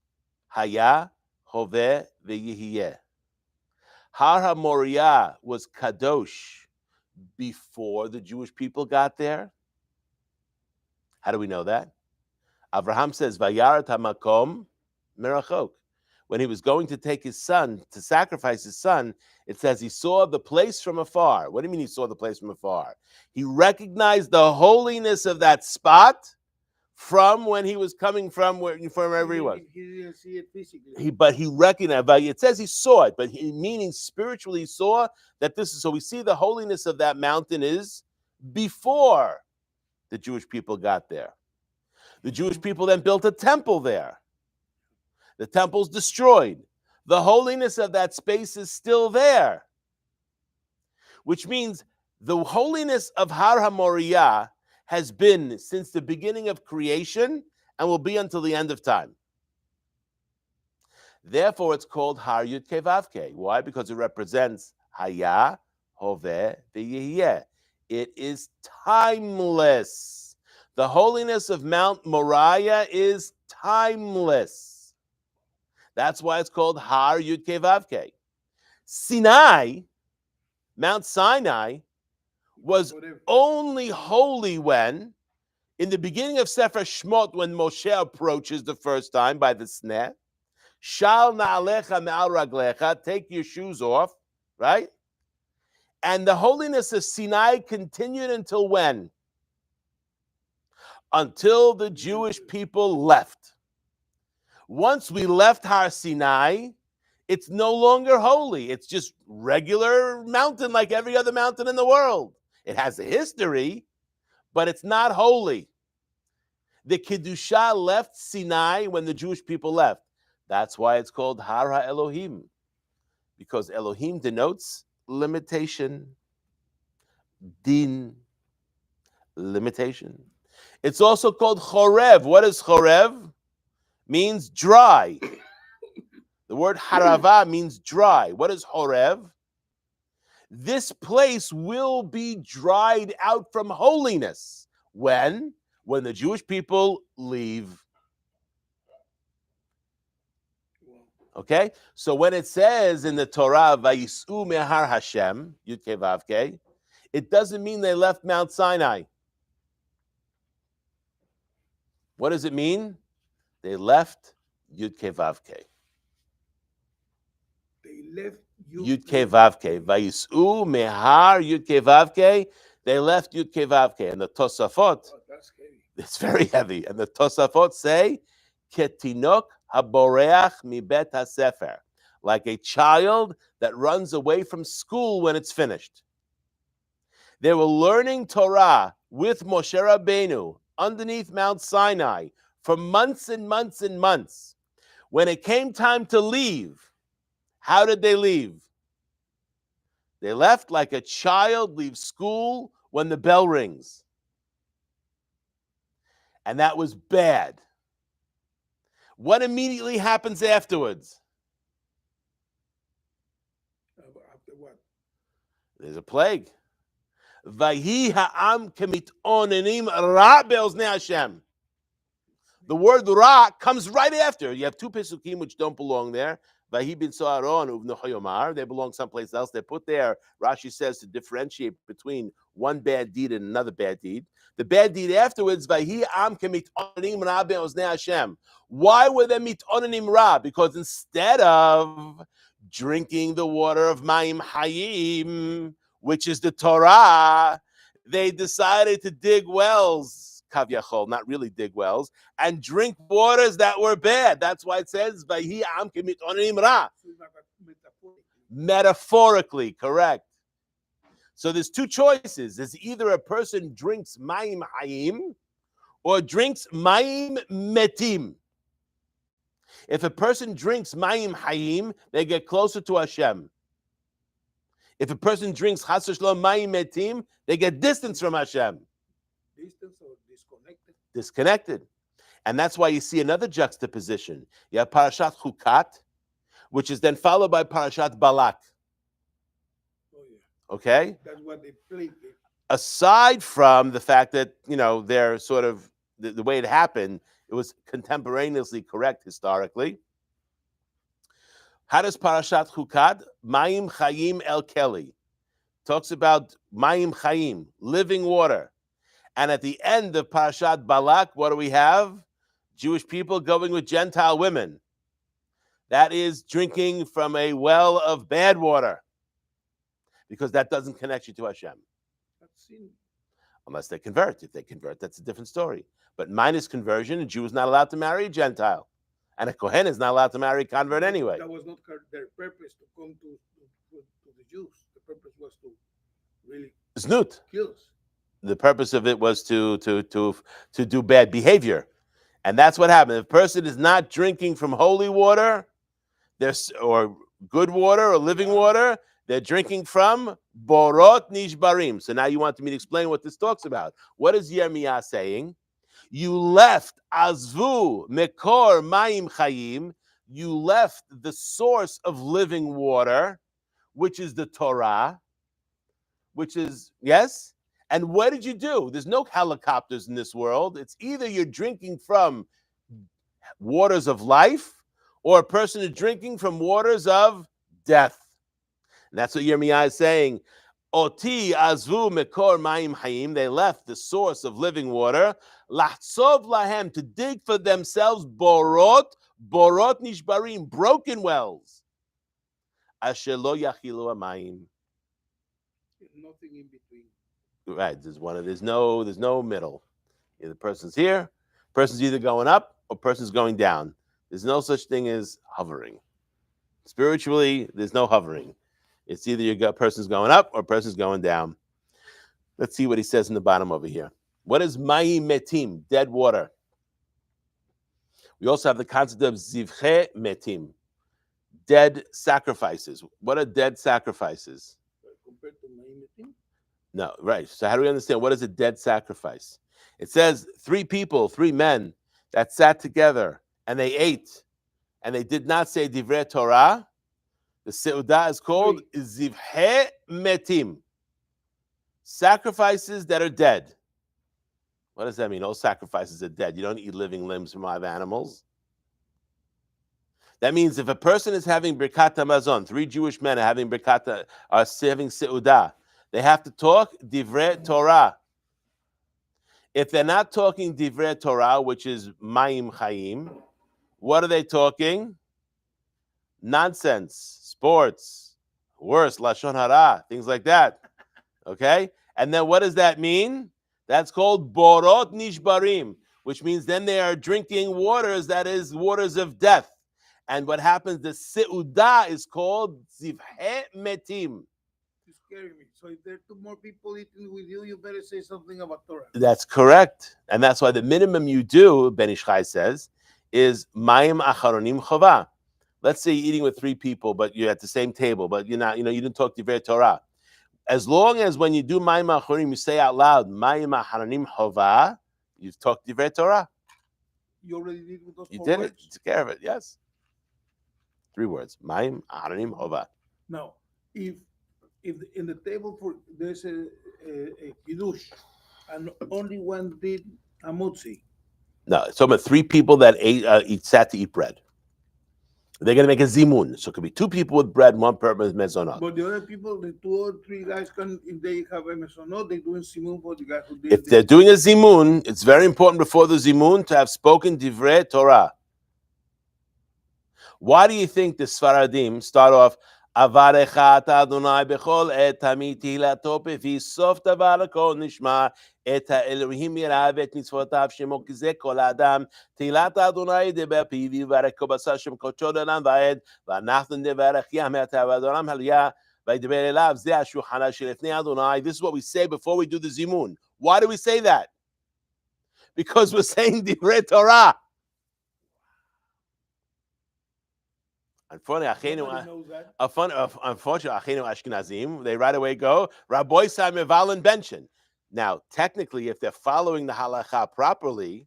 Haya, Hoveh, Ve'yihiyeh. Har HaMoriah was kadosh before the Jewish people got there. How do we know that? Abraham says, Vayarat HaMakom merachok. When he was going to take his son, to sacrifice his son, it says he saw the place from afar. What do you mean he saw the place from afar? He recognized the holiness of that spot from when he was coming from wherever he was. He didn't see it physically. But he recognized, it says he saw it, but meaning spiritually saw that this is, so we see the holiness of that mountain is before the Jewish people got there. The Jewish people then built a temple there. The temple's destroyed. The holiness of that space is still there, which means the holiness of Har HaMoriah has been since the beginning of creation and will be until the end of time. Therefore, it's called Har Yud Kei Vav Kei. Why? Because it represents Haya, Hoveh, V'Yehyeh. It is timeless. The holiness of Mount Moriah is timeless. That's why it's called Har Yud Kei Vav Kei. Sinai, Mount Sinai, was only holy when, in the beginning of Sefer Shmot, when Moshe approaches the first time by the sneh, Shal na'alecha me'al raglecha, take your shoes off, right? And the holiness of Sinai continued until when? Until the Jewish people left. Once we left Har Sinai, it's no longer holy. It's just regular mountain like every other mountain in the world. It has a history, but it's not holy. The Kedusha left Sinai when the Jewish people left. That's why it's called Har HaElohim, because Elohim denotes limitation, din, limitation. It's also called Chorev. What is Chorev? Means dry. The word Harava means dry. What is Chorev? This place will be dried out from holiness. When? When the Jewish people leave. Okay? So when it says in the Torah, Vayis'u mehar Hashem, Yud Kei Vav Kei, it doesn't mean they left Mount Sinai. What does it mean? They left Yud Kei Vav Kei. They left Yud Kei Vav Kei. Vayis'u mehar Yud Kei Vav Kei. They left Yud Kei Vav Kei. And the Tosafot, that's heavy. It's very heavy. And the Tosafot say, Ketinok haboreach mibet hasefer, like a child that runs away from school when it's finished. They were learning Torah with Moshe Rabbeinu underneath Mount Sinai for months and months and months. When it came time to leave, how did they leave? They left like a child leaves school when the bell rings. And that was bad. What immediately happens afterwards? After what? There's a plague. Vahi ha'am kemitonenim ra be'oznei Hashem. The word ra comes right after. You have two pesukim which don't belong there. Vahi bin So'aron uvnu Hayomar. They belong someplace else. They're put there, Rashi says, to differentiate between one bad deed and another bad deed. The bad deed afterwards, Vahi am kemitonenim ra be'oznei Hashem. Why were they mitonenim ra? Because instead of drinking the water of Mayim Hayim, which is the Torah, they decided to dig wells, kavyachol, not really dig wells, and drink waters that were bad. That's why it says, Vahi am kemitonenim ra. Metaphorically, correct. So there's two choices. There's either a person drinks Mayim Hayim or drinks Mayim Metim. If a person drinks Mayim Hayim, they get closer to Hashem. If a person drinks Chas v'Shalom Mayim Metim, they get distance from Hashem. Distance or disconnected? Disconnected. And that's why you see another juxtaposition. You have Parashat Chukat, which is then followed by Parashat Balak. Oh, yeah. Okay? That's what they played. Aside from the fact that, they're sort of, the way it happened, it was contemporaneously correct historically. How does Parashat Chukat? Mayim Chayim El Keli. Talks about Mayim Chayim, living water. And at the end of Parashat Balak, what do we have? Jewish people going with Gentile women. That is drinking from a well of bad water. Because that doesn't connect you to Hashem. Unless they convert. If they convert, that's a different story. But minus conversion, a Jew is not allowed to marry a Gentile. And a Kohen is not allowed to marry a convert anyway. That was not their purpose to come to the Jews. The purpose was to really Znut. kill us. The purpose of it was to do bad behavior. And that's what happened. If a person is not drinking from holy water, or good water or living water, they're drinking from borot nishbarim. So now you want me to explain what this talks about. What is Yirmiyah saying? You left azvu mekor mayim chayim. You left the source of living water, which is the Torah, which is, yes? And what did you do? There's no helicopters in this world. It's either you're drinking from waters of life, or a person is drinking from waters of death. And that's what Yirmiyah is saying. Oti azvu mekor mayim hayim. They left the source of living water. Lahtsov lahem, to dig for themselves borot nishbarim, broken wells. Asher lo yachilu hamayim. Nothing in between. Right. There's no middle. The person's here. Person's either going up or person's going down. There's no such thing as hovering. Spiritually, there's no hovering. It's either your person's going up or person's going down. Let's see what he says in the bottom over here. What is mayim metim, dead water? We also have the concept of zivche metim, dead sacrifices. What are dead sacrifices? Compared to mayim metim? No, right. So how do we understand what is a dead sacrifice? It says 3 people, 3 men that sat together and they ate and they did not say divrei Torah. The seudah is called zivhe metim, sacrifices that are dead. What does that mean? All sacrifices are dead. You don't eat living limbs from live animals. That means if a person is having birkat hamazon, 3 Jewish men are having having seudah, they have to talk divrei Torah. If they're not talking divrei Torah, which is mayim chayim, what are they talking? Nonsense, sports, worse, lashon hara, things like that. Okay? And then what does that mean? That's called borot nishbarim, which means then they are drinking waters, that is, waters of death. And what happens, the seudah is called zivhe metim. You're scaring me. So if there are 2 more people eating with you, you better say something about Torah. That's correct. And that's why the minimum you do, Ben Ish Chai says, is mayim acharonim chova. Let's say you're eating with 3 people, but you're at the same table, but you're not, you didn't talk divrei Torah. As long as when you do mayim acharonim, you say out loud, mayim acharonim chova, you've talked divrei Torah. You already did with those 4 You did words? it. You took care of it, yes. 3 words. Mayim acharonim chova. Now, if in the table there's a kiddush and only one did a motzi. No, it's talking about 3 people that sat to eat bread. They're going to make a zimun. So it could be 2 people with bread, 1 person with mezonot. But the other people, the 2 or 3 guys can, if they have a mezonot, they're doing zimun for the guy who did. If they're doing a zimun, it's very important before the zimun to have spoken divrei Torah. Why do you think the Sfaradim start off Avarecha Adonai bechol et tamid tihilato befi sof davar kol nishma et Elohim yirav et mitzvotav shemo kizeh kol adam tihilat Adonai deber pivi v'arek kobasa shem kocho l'olam va'ed v'anachnu nevarech yam et Adoram haliyah v'yidaber elav zeh hashulchan shelifnei Adonai. This is what we say before we do the zimun. Why do we say that? Because we're saying divrei Torah. Unfortunately, Achenu Ashkenazim, they right away go, Rabbi Sa Mevalin Benchen. Now, technically, if they're following the halacha properly,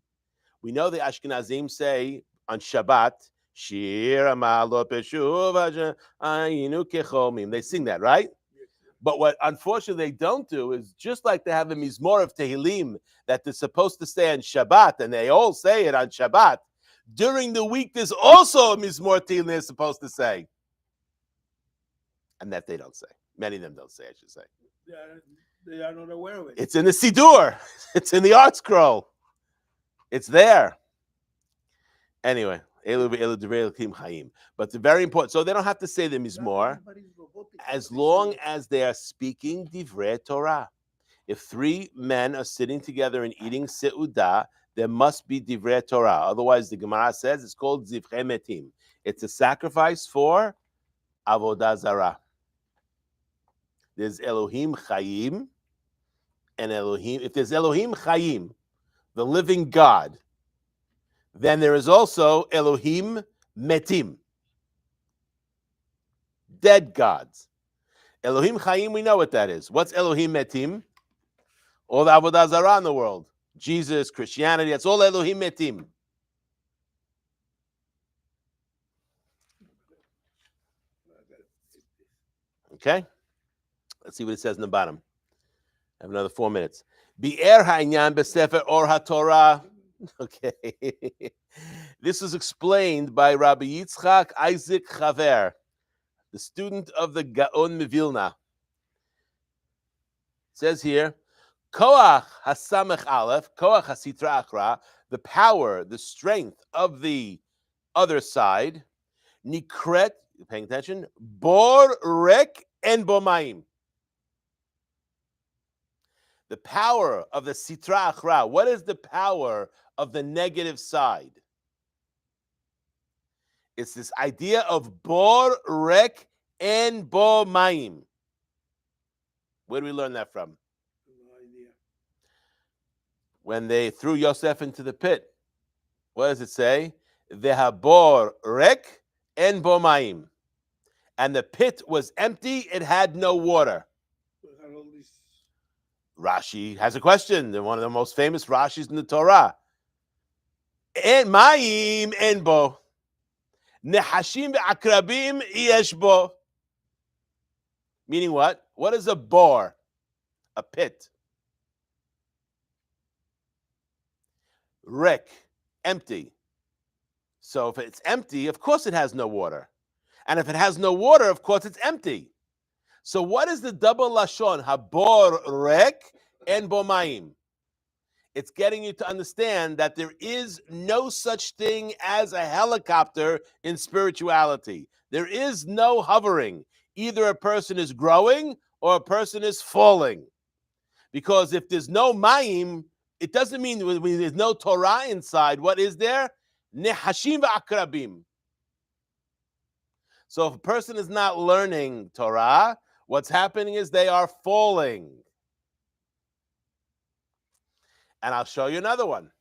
we know the Ashkenazim say on Shabbat, Shir Amalo Peshuv Ayinu Kechomim. They sing that, right? But what unfortunately they don't do is just like they have a Mizmor of Tehillim that they're supposed to say on Shabbat, and they all say it on Shabbat. During the week, there's also a Mizmor Tehillim they're supposed to say. And that they don't say. Many of them don't say, I should say. They are not aware of it. It's in the Siddur. It's in the art scroll. It's there. Anyway, but it's very important. So they don't have to say the Mizmor as long as they are speaking Divrei Torah. If 3 men are sitting together and eating Seudah, there must be divrei Torah. Otherwise, the Gemara says it's called zivche metim. It's a sacrifice for avodah zarah. There's Elohim Chayim and Elohim. If there's Elohim Chayim, the living God, Then there is also Elohim Metim, dead gods. Elohim Chaim, we know what that is. What's Elohim Metim? All the Avodah Zarah in the world. Jesus, Christianity, that's all Elohim Metim. Okay? Let's see what it says in the bottom. I have another 4 minutes. Bi'er ha'inyan b'sefer Orah Torah. Okay. This was explained by Rabbi Yitzchak Isaac Chaver, the student of the Gaon Mevilna. It says here, Koach hasamech aleph, koach hasitra achra, the power, the strength of the other side, nikret, paying attention, bor rek en bomayim. The power of the sitra achra. What is the power of the negative side? It's this idea of bor rek en bomayim. Where do we learn that from? No idea. When they threw Yosef into the pit, what does it say? Vehabor rek en bomayim. And the pit was empty, it had no water. We had all this. Rashi has a question. They're one of the most famous Rashis in the Torah. En mayim en bo. Nehashim ve'akrabim yesh bo. Meaning what? What is a bor? A pit. Rek, empty. So if it's empty, of course it has no water. And if it has no water, of course it's empty. So what is the double lashon? Habor rek en bomayim. It's getting you to understand that there is no such thing as a helicopter in spirituality. There is no hovering. Either a person is growing or a person is falling. Because if there's no mayim, it doesn't mean when there's no Torah inside. What is there? Nehashim v'akrabim. So if a person is not learning Torah, what's happening is they are falling. And I'll show you another one.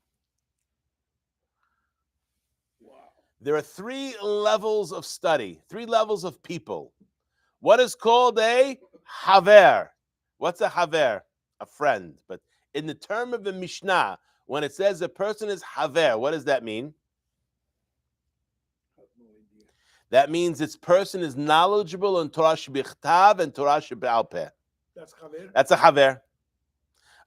Wow. There are 3 levels of study, 3 levels of people. What is called a haver? What's a haver? A friend. But in the term of the Mishnah, when it says a person is haver, what does that mean? I have no idea. That means this person is knowledgeable in Torah shebichtav and Torah shebe'al peh. That's Javier. That's a haver.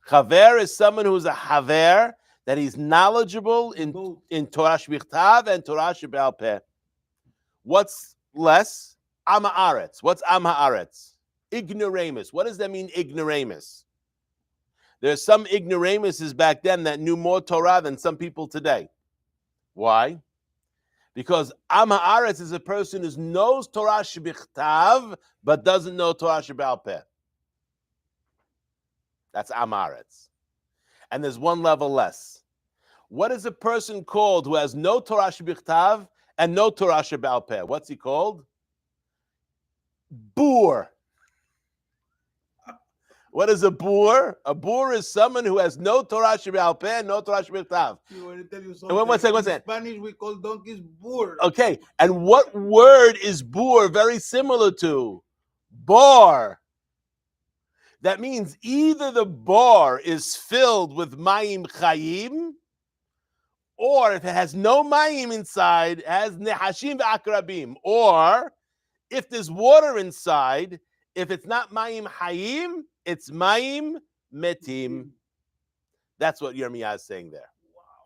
Chaver is someone who's a haver, that he's knowledgeable in Torah shebichtav and Torah shebe'al peh. What's less? Am haaretz. What's am haaretz? Ignoramus. What does that mean, ignoramus? There's some ignoramuses back then that knew more Torah than some people today. Why? Because am haaretz is a person who knows Torah shebichtav but doesn't know Torah shebe'al peh. That's am haaretz. And there's one level less. What is a person called who has no Torah shebichtav and no Torah shebe'al peh? What's he called? Boor. What is a boor? A boor is someone who has no Torah shebe'al peh and no Torah shebichtav. You want to tell you something? One second. In Spanish, we call donkeys boor. Okay, and what word is boor very similar to? Bar. That means either the bar is filled with mayim chayim, or if it has no mayim inside, it has nehashim ve'akrabim. Or if there's water inside, if it's not mayim hayim, it's mayim metim. That's what Yirmiyah is saying there.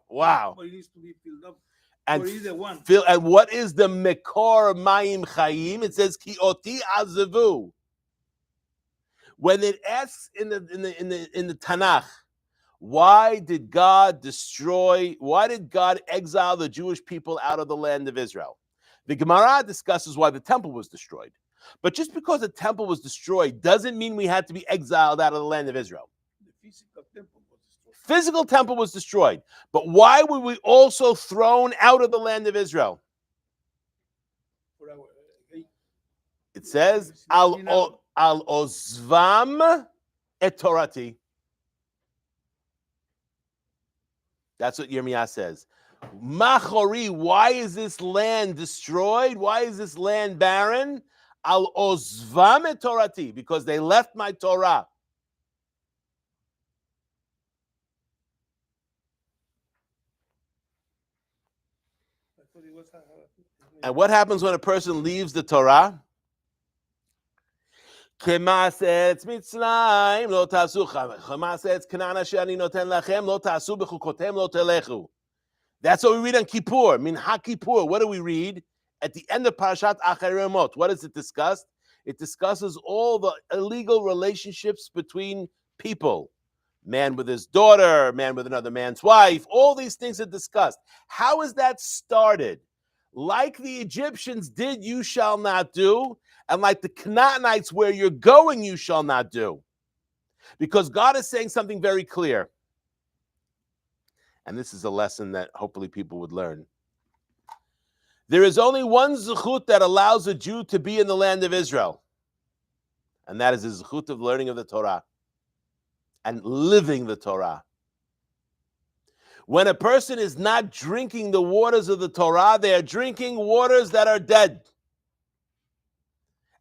Wow. But it needs to be filled up. And Or either one. and what is the mekor mayim chayim? It says ki oti azavu. When it asks in the Tanakh, why did God exile the Jewish people out of the land of Israel? The Gemara discusses why the temple was destroyed. But just because the temple was destroyed doesn't mean we had to be exiled out of the land of Israel. The physical temple was destroyed. Physical temple was destroyed. But why were we also thrown out of the land of Israel? For our, It says, Al ozvam et torati. That's what Yirmiyah says. Machori, why is this land destroyed? Why is this land barren? Al ozvam et Torati, because they left my Torah. And what happens when a person leaves the Torah? Kemaset Mitzrayim lo tasu kemaset Canaan asher ani noten lachem lo tasu bechukotem lo telechu. That's what we read on Kippur. Minha Kippur. What do we read at the end of Parashat Acharei? What is it discussed? It discusses all the illegal relationships between people. Man with his daughter, man with another man's wife. All these things are discussed. How is that started? Like the Egyptians did, you shall not do. And like the Canaanites, where you're going, you shall not do. Because God is saying something very clear. And this is a lesson that hopefully people would learn. There is only one zechut that allows a Jew to be in the land of Israel. And that is the zechut of learning of the Torah and living the Torah. When a person is not drinking the waters of the Torah, they are drinking waters that are dead.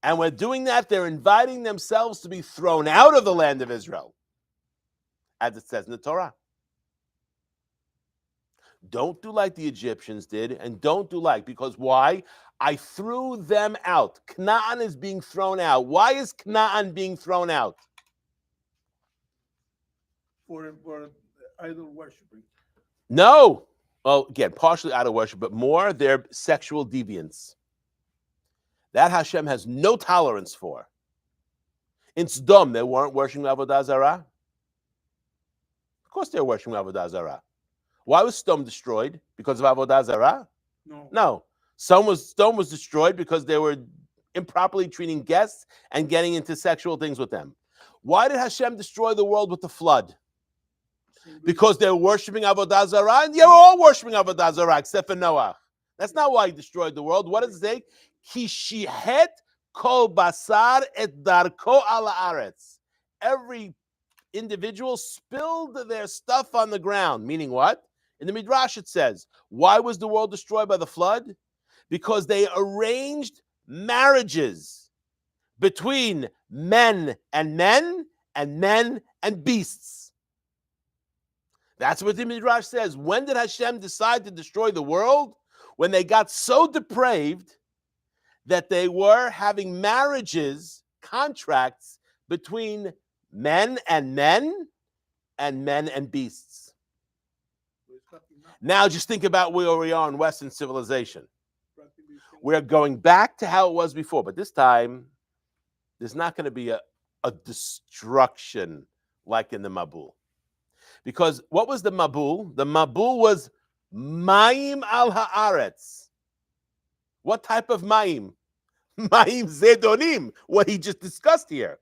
And when doing that, they're inviting themselves to be thrown out of the land of Israel, as it says in the Torah. Don't do like the Egyptians did, and don't do like, because why? I threw them out. Canaan is being thrown out. Why is Canaan being thrown out? For idol worshiping. No. Well, again, partially out of worship, but more they're sexual deviants. That Hashem has no tolerance for. In Sodom, they weren't worshiping Avodah Zarah. Of course they were worshiping Avodah Zarah. Why was Sodom destroyed? Because of Avodah Zarah? No. Sodom was destroyed because they were improperly treating guests and getting into sexual things with them. Why did Hashem destroy the world with the flood? Because they were worshiping Avodah Zarah, and they were all worshiping Avodah Zarah except for Noah. That's not why he destroyed the world. What does it say? Ki shihet kol basar et darko ala aretz. Every individual spilled their stuff on the ground. Meaning what? In the Midrash it says, why was the world destroyed by the flood? Because they arranged marriages between men and men and beasts. That's what the Midrash says. When did Hashem decide to destroy the world? When they got so depraved that they were having marriages, contracts between men and beasts. Now just think about where we are in Western civilization. We're going back to how it was before, but this time there's not going to be a destruction like in the Mabul. Because what was the Mabul? The Mabul was Mayim al haaretz. What type of Mayim? Mayim Zedonim, what he just discussed here.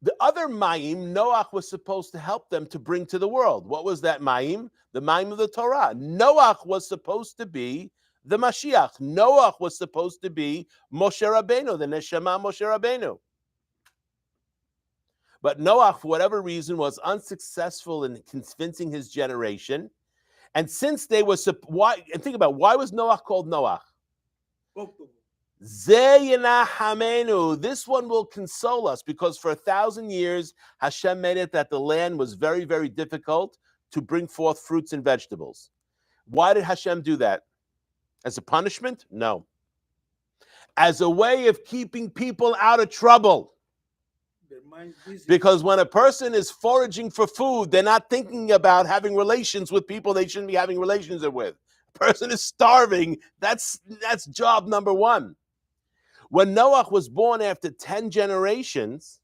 The other Mayim, Noach was supposed to help them to bring to the world. What was that Mayim? The Mayim of the Torah. Noach was supposed to be the Mashiach. Noach was supposed to be Moshe Rabbeinu, the Neshama Moshe Rabbeinu. But Noach, for whatever reason, was unsuccessful in convincing his generation. And since they were, and think about, why was Noach called Noach? This one will console us, because for 1,000 years, Hashem made it that the land was very, very difficult to bring forth fruits and vegetables. Why did Hashem do that? As a punishment? No. As a way of keeping people out of trouble. Because when a person is foraging for food, they're not thinking about having relations with people they shouldn't be having relations with. A person is starving. That's job number one. When Noach was born after 10 generations,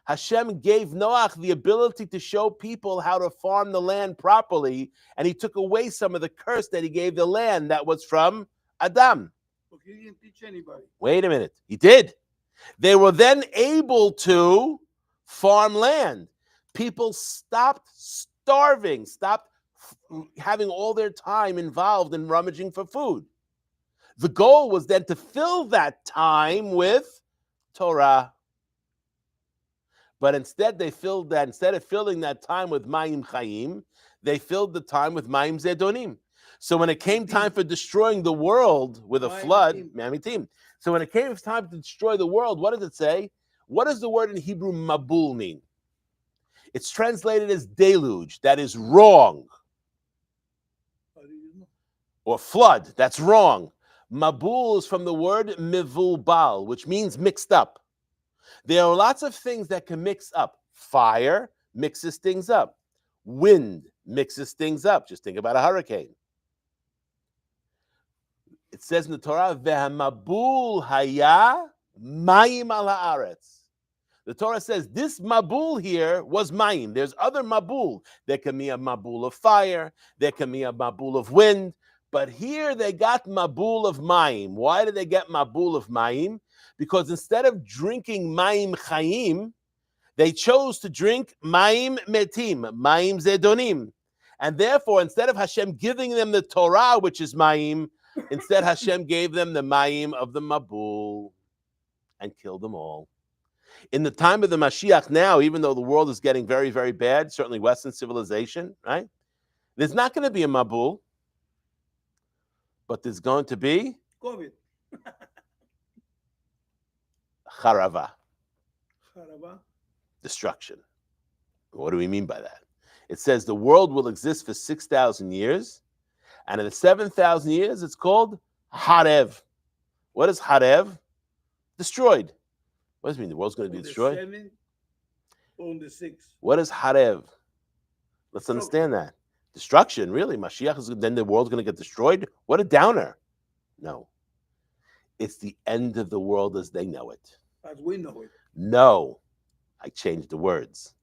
Hashem gave Noach the ability to show people how to farm the land properly, and he took away some of the curse that he gave the land that was from Adam. But he didn't teach anybody. Wait a minute. He did. They were then able to farm land. People stopped starving, stopped having all their time involved in rummaging for food. The goal was then to fill that time with Torah. But instead of filling that time with Mayim Chaim, they filled the time with Mayim Zedonim. So when it came time for destroying the world with a flood, Mamitim. So when it came time to destroy the world, what does it say? What does the word in Hebrew mabul mean? It's translated as deluge. That is wrong. Or flood. That's wrong. Mabul is from the word mivulbal, which means mixed up. There are lots of things that can mix up. Fire mixes things up. Wind mixes things up. Just think about a hurricane. It says in the Torah, "Ve'hamabul haya mayim al haaretz." The Torah says this mabul here was mayim. There's other mabul. There can be a mabul of fire. There can be a mabul of wind. But here they got mabul of mayim. Why did they get mabul of mayim? Because instead of drinking mayim chayim, they chose to drink mayim metim, mayim zedonim. And therefore, instead of Hashem giving them the Torah, which is mayim, instead Hashem gave them the mayim of the mabul and killed them all. In the time of the Mashiach now, even though the world is getting very, very bad, certainly Western civilization, right? There's not going to be a mabul, but there's going to be COVID. charava. Haraba. Destruction. What do we mean by that? It says the world will exist for 6,000 years, and in the 7,000 years, it's called Harev. What is Harev? Destroyed. What does it mean? The world's going to be destroyed? On the 7th, on the 6th. What is Harev? Let's understand that. Destruction, really? Mashiach is then the world's going to get destroyed? What a downer. No. It's the end of the world as they know it. As we know it. No. I changed the words.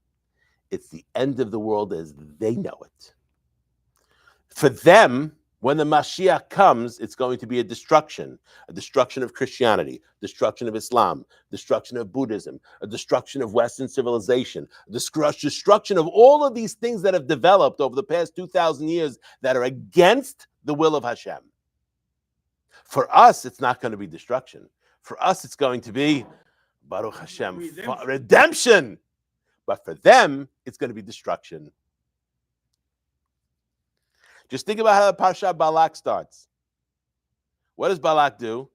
It's the end of the world as they know it. For them, when the Mashiach comes, it's going to be a destruction of Christianity, destruction of Islam, destruction of Buddhism, a destruction of Western civilization, destruction of all of these things that have developed over the past 2,000 years that are against the will of Hashem. For us, it's not going to be destruction. For us, it's going to be Baruch Hashem, redemption. But for them, it's going to be destruction. Just think about how the Parsha Balak starts. What does Balak do?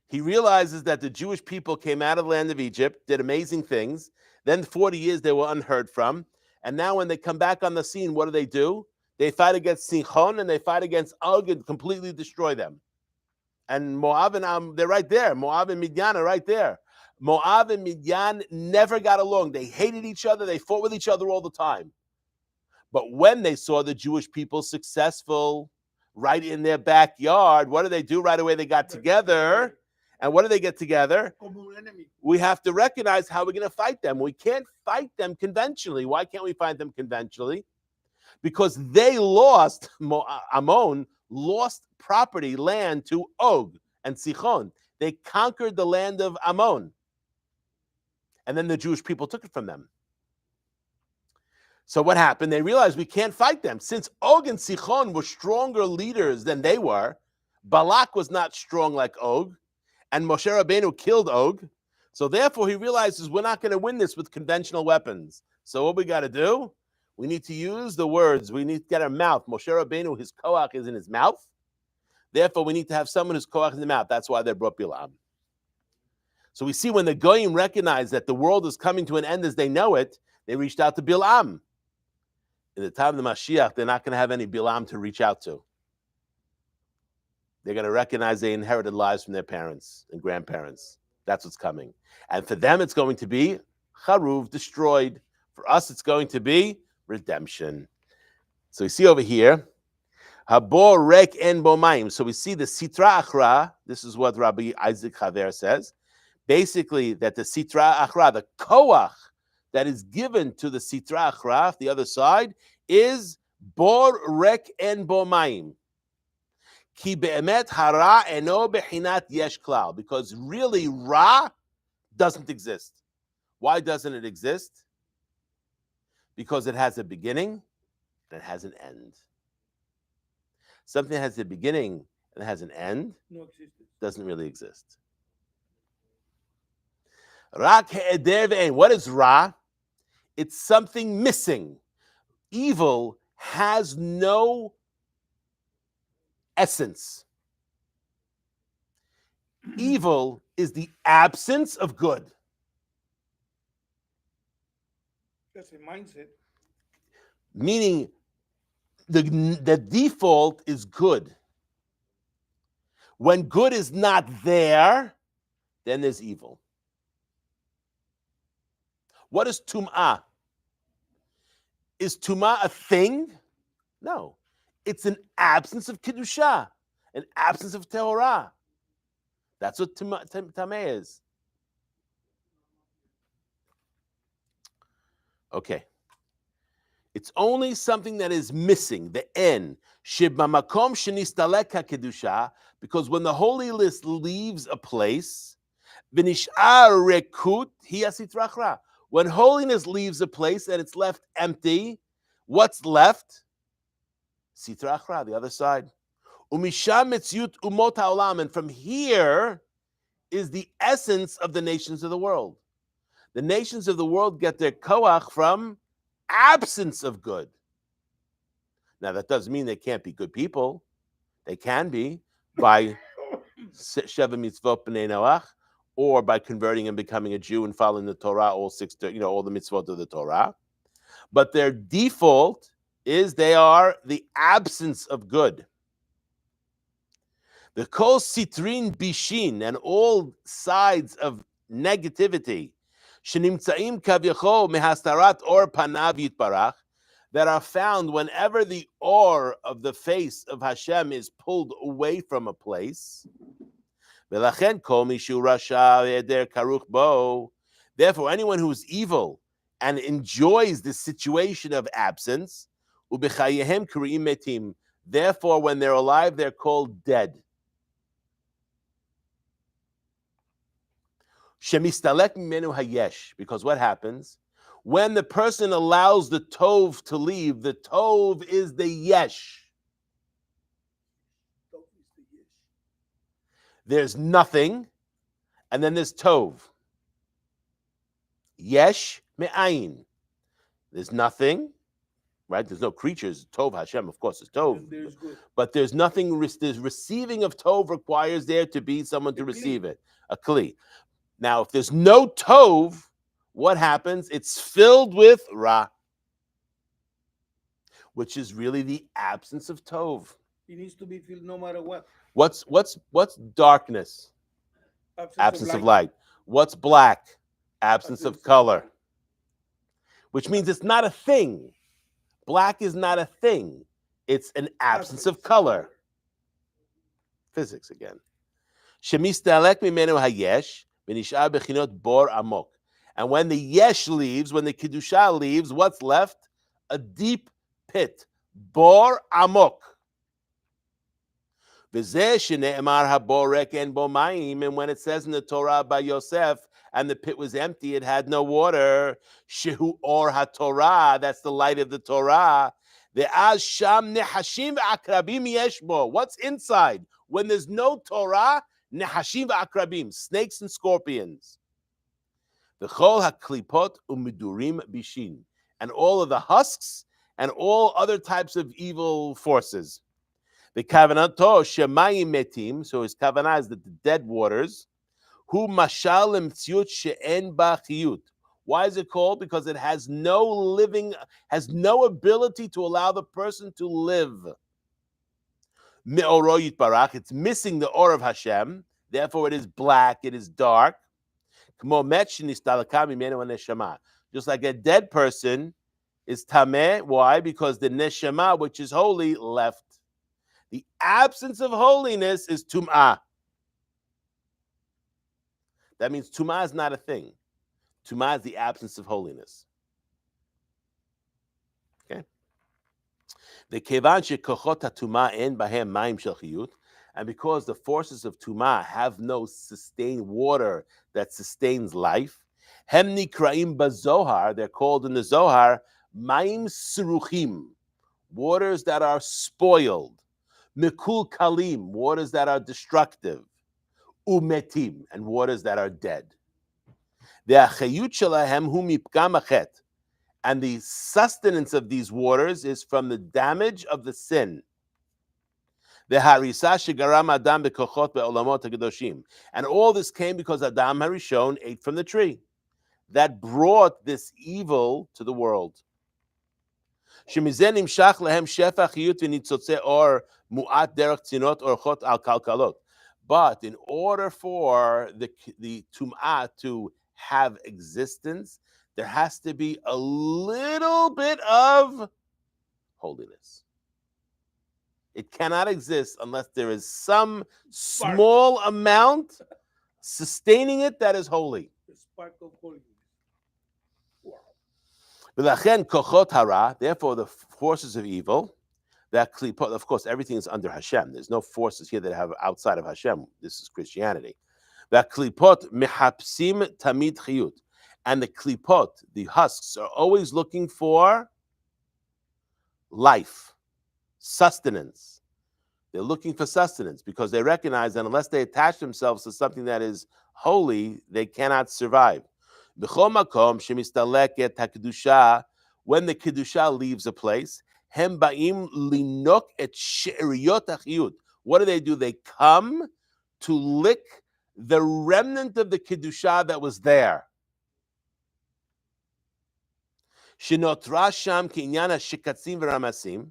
He realizes that the Jewish people came out of the land of Egypt, did amazing things. Then 40 years they were unheard from. And now when they come back on the scene, what do? They fight against Sichon and they fight against Og and completely destroy them. And Moab and they're right there. Moab and Midian are right there. Moab and Midian never got along. They hated each other. They fought with each other all the time. But when they saw the Jewish people successful right in their backyard, what do they do right away? They got together. And what do they get together? We have to recognize how we're going to fight them. We can't fight them conventionally. Why can't we fight them conventionally? Because they lost, Ammon lost property, land to Og and Sichon. They conquered the land of Ammon. And then the Jewish people took it from them. So what happened? They realized we can't fight them. Since Og and Sichon were stronger leaders than they were, Balak was not strong like Og, and Moshe Rabbeinu killed Og. So therefore he realizes we're not going to win this with conventional weapons. So what we got to do? We need to use the words. We need to get our mouth. Moshe Rabbeinu, his koach is in his mouth. Therefore we need to have someone whose koach is in the mouth. That's why they brought Bilam. So we see when the Goyim recognize that the world is coming to an end as they know it, they reached out to Bilam. In the time of the Mashiach, they're not going to have any Bilam to reach out to. They're going to recognize they inherited lives from their parents and grandparents. That's what's coming. And for them, it's going to be charuv, destroyed. For us, it's going to be redemption. So we see over here, habor rek en bomayim. So we see the sitra achra. This is what Rabbi Isaac Haver says. Basically, that the sitra achra, the koach, that is given to the sitra achra, the other side, is bor rek en bomayim. Ki be'emet hara eno bechinat yesh klal. Because really, ra doesn't exist. Why doesn't it exist? Because it has a beginning and it has an end. Something that has a beginning and has an end doesn't really exist. Rak he'eder ve'en. What is ra? It's something missing. Evil has no essence. Evil is the absence of good. That's a mindset. Meaning the default is good. When good is not there, then there's evil. What is tum'ah? Is tum'ah a thing? No. It's an absence of kedusha, an absence of Torah. That's what tameh is. Okay. It's only something that is missing, the en. Shibamakom shenistaleka kedusha, because when the holy list leaves a place, v'nish'ar rekut hi asitrachra. When holiness leaves a place and it's left empty, what's left? Sitrachra, the other side. Umisham mitziut umot haolam, and from here is the essence of the nations of the world. The nations of the world get their koach from absence of good. Now, that doesn't mean they can't be good people. They can be by Sheva Mitzvot B'nai Noach, or by converting and becoming a Jew and following the Torah, all the mitzvot of the Torah. But their default is they are the absence of good. The kol sitrin bishin, and all sides of negativity, shenimtzaim kavyachol mehastarat or panav yitbarach, that are found whenever the or of the face of Hashem is pulled away from a place. V'lachen kol mishu rasha ve'eder karuch bo. Therefore, anyone who is evil and enjoys the situation of absence, u'bechayehem k'ri'im metim. Therefore, when they're alive, they're called dead. Shemistalek mimenu hayesh, because what happens? When the person allows the tov to leave, the tov is the yesh. There's nothing, and then there's tov. Yesh me'ayin. There's nothing, right? There's no creatures. Tov Hashem, of course, is tov. But there's nothing. There's receiving of tov requires there to be someone to receive it, a kli. Now, if there's no tov, what happens? It's filled with ra, which is really the absence of tov. It needs to be filled no matter what. What's darkness? Absence of light. What's black? Absence of color. Which means it's not a thing. Black is not a thing. It's an absence of color. Physics again. Shemistalek mimenu hayesh v'nish'ar bechinot bor amok. And when the yesh leaves, when the kedusha leaves, what's left? A deep pit. Bor amok. V'zeh shene'emar haborek en bo mayim. And when it says in the Torah by Yosef, and the pit was empty, it had no water. Shehu or haTorah, that's the light of the Torah. Ve'az sham nehashim v'akrabim yesh bo. What's inside? When there's no Torah, nehashim v'akrabim, snakes and scorpions. V'chol haklipot u'midurim bishin, and all of the husks and all other types of evil forces. The kavanato shemayim metim, so his kavanah is that the dead waters. Hu mashal lemtziut she'en ba chiyut. Why is it called? Because it has no ability to allow the person to live. Me'oro yitbarach, it's missing the or of Hashem, therefore it is black, it is dark. Just like a dead person is tameh. Why? Because the neshama, which is holy, left. The absence of holiness is tum'ah. That means tum'ah is not a thing. Tum'ah is the absence of holiness. Okay. The kevan shekochot hatumah en bahem mayim shel chiyut, and because the forces of tumah have no sustained water that sustains life, hem nikraim bazohar, they're called in the Zohar mayim seruchim, waters that are spoiled, mikul kalim, waters that are destructive, umetim, and waters that are dead. And the sustenance of these waters is from the damage of the sin. V'harisa shegaram Adam bekochot be'olamot hakedoshim. And all this came because Adam Harishon ate from the tree that brought this evil to the world. Shemizen nimshach lehem shefa chiyut v'nitzotze or mu'at derech tzinot orchot al kalkalot. But in order for the tum'ah to have existence, there has to be a little bit of holiness. It cannot exist unless there is some small amount sustaining it that is holy. The spark of holiness. Wow. V'lachen kochot hara, therefore the forces of evil, that klipot, of course, everything is under Hashem. There's no forces here that have outside of Hashem. This is Christianity. That klipot mehapsim tamid chiyut, and the klipot, the husks, are always looking for life, sustenance. They're looking for sustenance because they recognize that unless they attach themselves to something that is holy, they cannot survive. B'chol makom shemistaleket hakedusha, when the kedusha leaves a place, hem ba'im linok et she'eriyot hachiyut. What do? They come to lick the remnant of the kedusha that was there. Shenotra sham kinyan hashikatzim v'ramasim,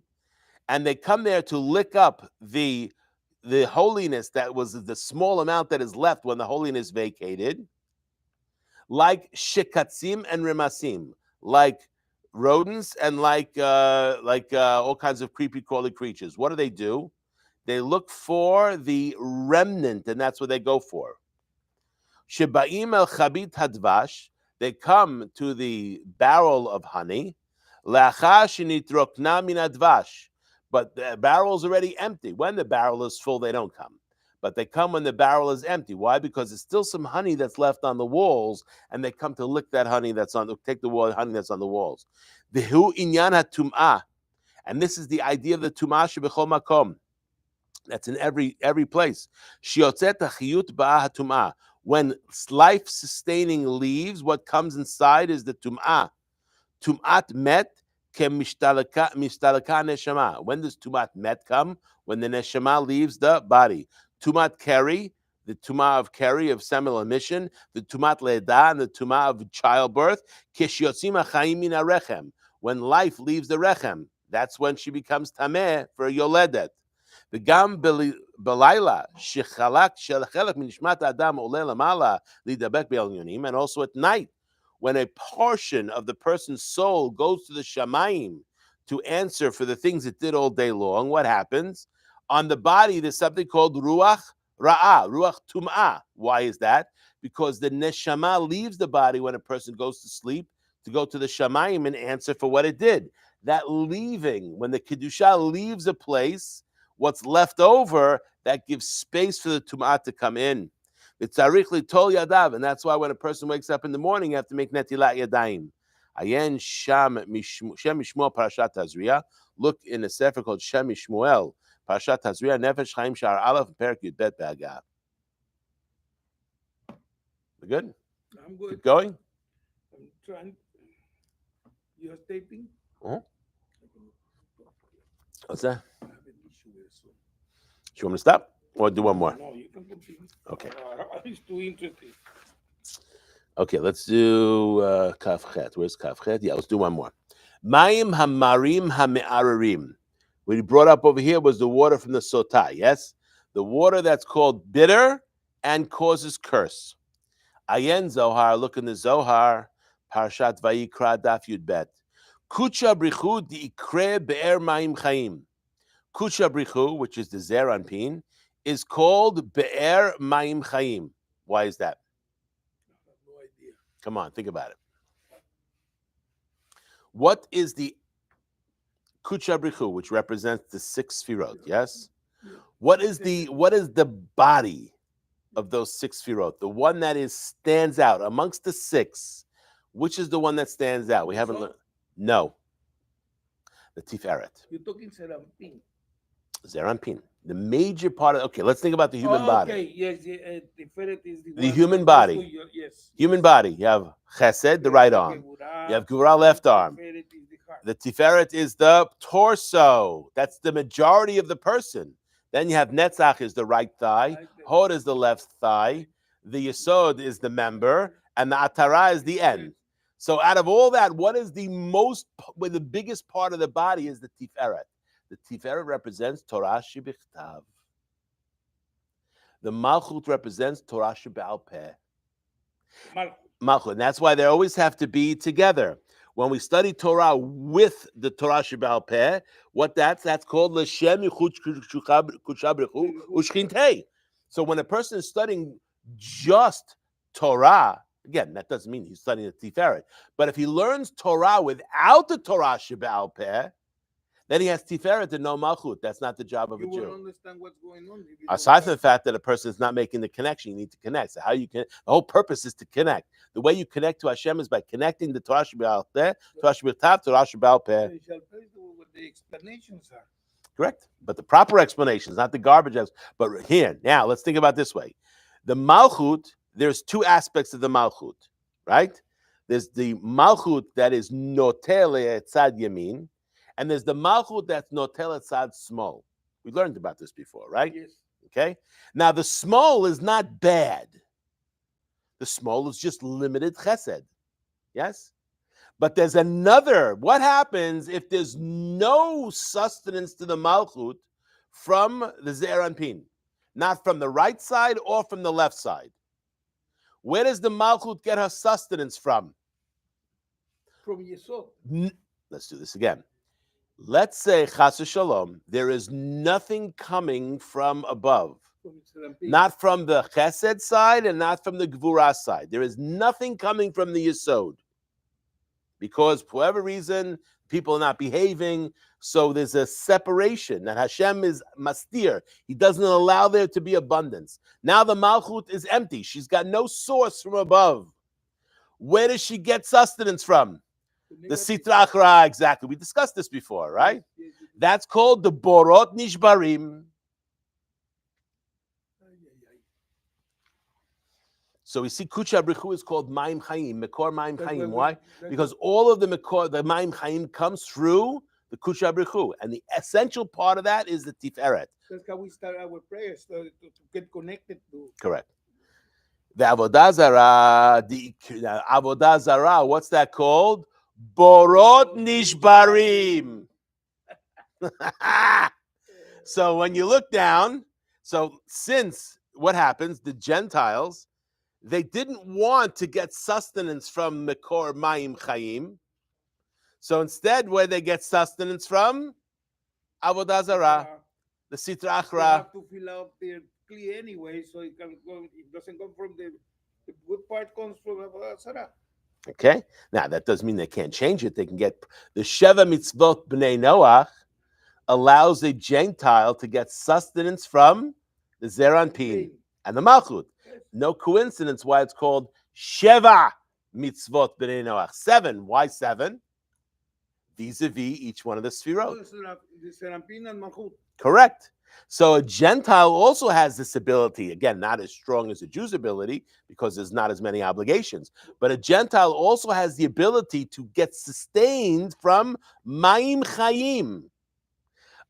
and they come there to lick up the holiness that was the small amount that is left when the holiness vacated, like shikatzim and remasim, like rodents and like all kinds of creepy crawly creatures. What do? They look for the remnant, and that's what they go for. Shebaim el chabit hadvash, they come to the barrel of honey, la'achar shenitrokna min advash, but the barrel is already empty. When the barrel is full, they don't come. But they come when the barrel is empty. Why? Because there's still some honey that's left on the walls, and they come to lick that honey take the honey that's on the walls. V'hu inyan hatum'ah, and this is the idea of the tum'ah shebechol makom. That's in every place. Shiotzet hachiyut ba'ah hatum'ah. When life-sustaining leaves, what comes inside is the tum'ah. Tum'at met kemistalaka neshama. When does tum'at met come? When the neshama leaves the body. Tumat keri, the tumah of keri, of seminal emission, the tumat le'edah, and the tumah of childbirth. Kishyotzim ha'chaim min ha'rechem. When life leaves the rechem, that's when she becomes tameh for a yoledet. The gam belayla shechalak shelchelak min nishmat adam ole lamala lidabek be'elyonim, and also at night, when a portion of the person's soul goes to the shamayim to answer for the things it did all day long, what happens? On the body, there's something called ruach ra'ah, ruach tum'ah. Why is that? Because the neshama leaves the body when a person goes to sleep to go to the shamayim and answer for what it did. That leaving, when the kedusha leaves a place, what's left over, that gives space for the tum'ah to come in. It's tzarich litol yadav, and that's why when a person wakes up in the morning, you have to make netilat yadayim. Ayen Shem Mishmuel Parashat Tazria. Look in a sefer called Shem Mishmuel Parashat Tazria, Nefesh Chaim Shar Aleph, Perak Yud Bet Be'agah. We good? I'm good. Keep going. I'm trying. You're taping? Uh-huh. What's that? I have an issue with this one. You want me to stop or do one more? No, you can continue. Okay. It's too interesting. Okay, let's do Kaf Chet. Where's Kaf Chet? Yeah, let's do one more. Mayim hamarim hame'ararim. What he brought up over here was the water from the Sotah, yes? The water that's called bitter and causes curse. Ayen Zohar, look in the Zohar, Parashat Vayikra Daf Yud Bet. Kucha brichu di'ikre be'er ma'im chayim. Kucha brichu, which is the Zer Anpin, is called be'er ma'im chayim. Why is that? I have no idea. Come on, think about it. What is the Kucha brichu, which represents the 6 sfirot? Yes. What is the body of those 6 sfirot? The one that stands out amongst the 6. Which is the one that stands out? We haven't learned. No. The Tiferet. You're talking Serampin. Zeranpin. The major part of, okay, let's think about the human body. Okay, yes, Tiferet is The human body. Yes. Human body. You have Chesed, the right arm. You have Gvurah, left arm. Tiferet is the heart. The Tiferet is the torso. That's the majority of the person. Then you have Netzach is the right thigh, Hod is the left thigh, the Yesod is the member, and the Atara is the end. So out of all that, what is the biggest part of the body is the Tiferet. The Tiferet represents Torah Shebichtav. The Malchut represents Torah Shebe'al Peh. Malchut. And that's why they always have to be together. When we study Torah with the Torah Shebe'al Peh, that's called L'Shem Yichud Kushabrechu Ushchintei. So when a person is studying just Torah, again, that doesn't mean he's studying the Tiferet. But if he learns Torah without the Torah Shebe'al Peh, then he has Tiferet and no Malchut. That's not the job of a Jew. You won't understand what's going on. Aside from the fact that a person is not making the connection, you need to connect. So the whole purpose is to connect. The way you connect to Hashem is by connecting the Torah Shebe'al Peh, Torah Shebe'al Torah Shebe'al Peh. What the explanations are. Correct. But the proper explanations, not the garbage. But here, now, let's think about it this way. The Malchut, there's two aspects of the Malchut, right? There's the Malchut that is Notel Etzad Yamin, and there's the Malchut that's Notel Etzad Small. We learned about this before, right? Yes. Okay? Now, the small is not bad. The small is just limited chesed. Yes? But there's another. What happens if there's no sustenance to the Malchut from the Ze'er Anpin? Not from the right side or from the left side. Where does the Malchut get her sustenance from? From Yesod. Let's do this again. Let's say, Chas v'shalom, there is nothing coming from above. Not from the Chesed side and not from the Gvurah side. There is nothing coming from the Yesod. Because for whatever reason, people are not behaving. So there's a separation that Hashem is mastir. He doesn't allow there to be abundance. Now the Malchut is empty. She's got no source from above. Where does she get sustenance from? The Sitra Achra, exactly. We discussed this before, right? Yes. That's called the Borot Nishbarim. So we see Kucha Brichu is called Maim Chaim, Mekor Maim Chaim. Why? Because all of the Maim Chaim comes through the Kucha Brichu. And the essential part of that is the Tiferet. That's how we start our prayers, to get connected to. Correct. The Avodah Zarah, what's that called? Borot Nishbarim. So when you look down, since what happens, the Gentiles, they didn't want to get sustenance from Mekor Mayim Chaim. So instead, where they get sustenance from? Avodah Zarah, the Sitra Achra. They have to fill out their kli anyway, so it doesn't come from the good part comes from Avodah Zarah. Okay? Now, that doesn't mean they can't change it. They can get the Sheva Mitzvot B'nai Noach allows a Gentile to get sustenance from the Ze'er Anpin and the Malchut. No coincidence why it's called Sheva Mitzvot B'nai Noach. 7. Why 7? Vis-a-vis each one of the Sfirot. The Ze'er Anpin and Malchut. Correct. So a Gentile also has this ability, again, not as strong as a Jew's ability because there's not as many obligations, but a Gentile also has the ability to get sustained from Maim Chaim,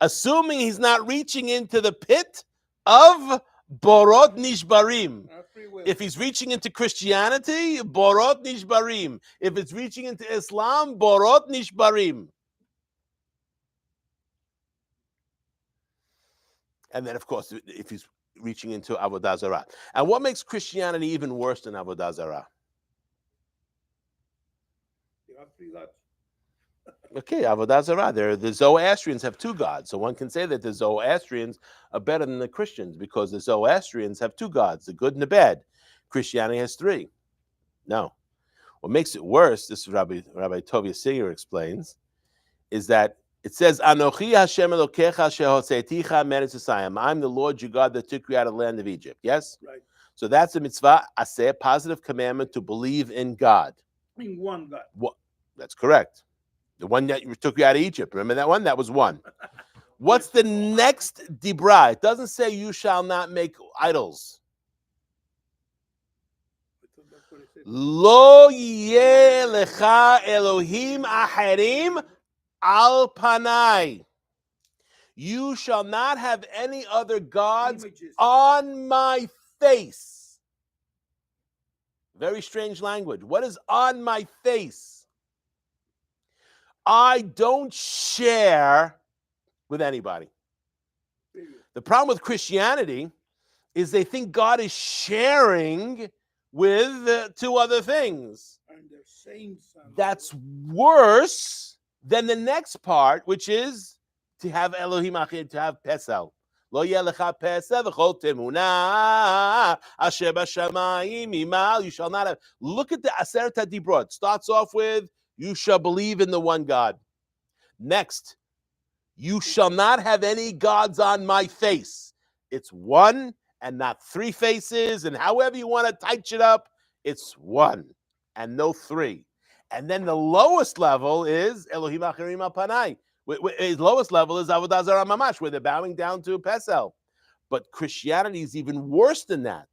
assuming he's not reaching into the pit of Borot Nishbarim. If he's reaching into Christianity, Borot Nishbarim. If it's reaching into Islam, Borot Nishbarim. And then, of course, if he's reaching into Avodah Zarah. And what makes Christianity even worse than Avodah Zarah? Okay, Avodah Zarah. The Zoroastrians have 2 gods. So one can say that the Zoroastrians are better than the Christians because the Zoroastrians have 2 gods, the good and the bad. Christianity has 3. No. What makes it worse, this Rabbi Tovia Singer explains, is that it says, Anochi Hashem Elokecha shehotzeticha me'eretz Yisrael. I'm the Lord your God that took you out of the land of Egypt. Yes? Right. So that's a mitzvah, a positive commandment to believe in God. In one God. That's correct. The one that took you out of Egypt. Remember that one? That was 1. What's the next dibra? It doesn't say you shall not make idols. Lo yeh lecha Elohim acherim al panai. You shall not have any other gods Images. on my face. Very strange language. What is on my face? I don't share with anybody. The problem with Christianity is they think God is sharing with two other things. And they're saying something. That's worse than the next part, which is to have Elohim Achid, to have Pesel. Lo yelecha pesel v'chol temuna asher b'shamayim imal. You shall not have. Look at the Aseret HaDibrot. It starts off with, you shall believe in the one God. Next, you shall not have any gods on my face. It's one and not three faces, and however you want to touch it up, it's one and no three. And then the lowest level is Elohim Acharim Al Panai. His lowest level is Avodah Zarah Mamash, where they're bowing down to Pesel. But Christianity is even worse than that,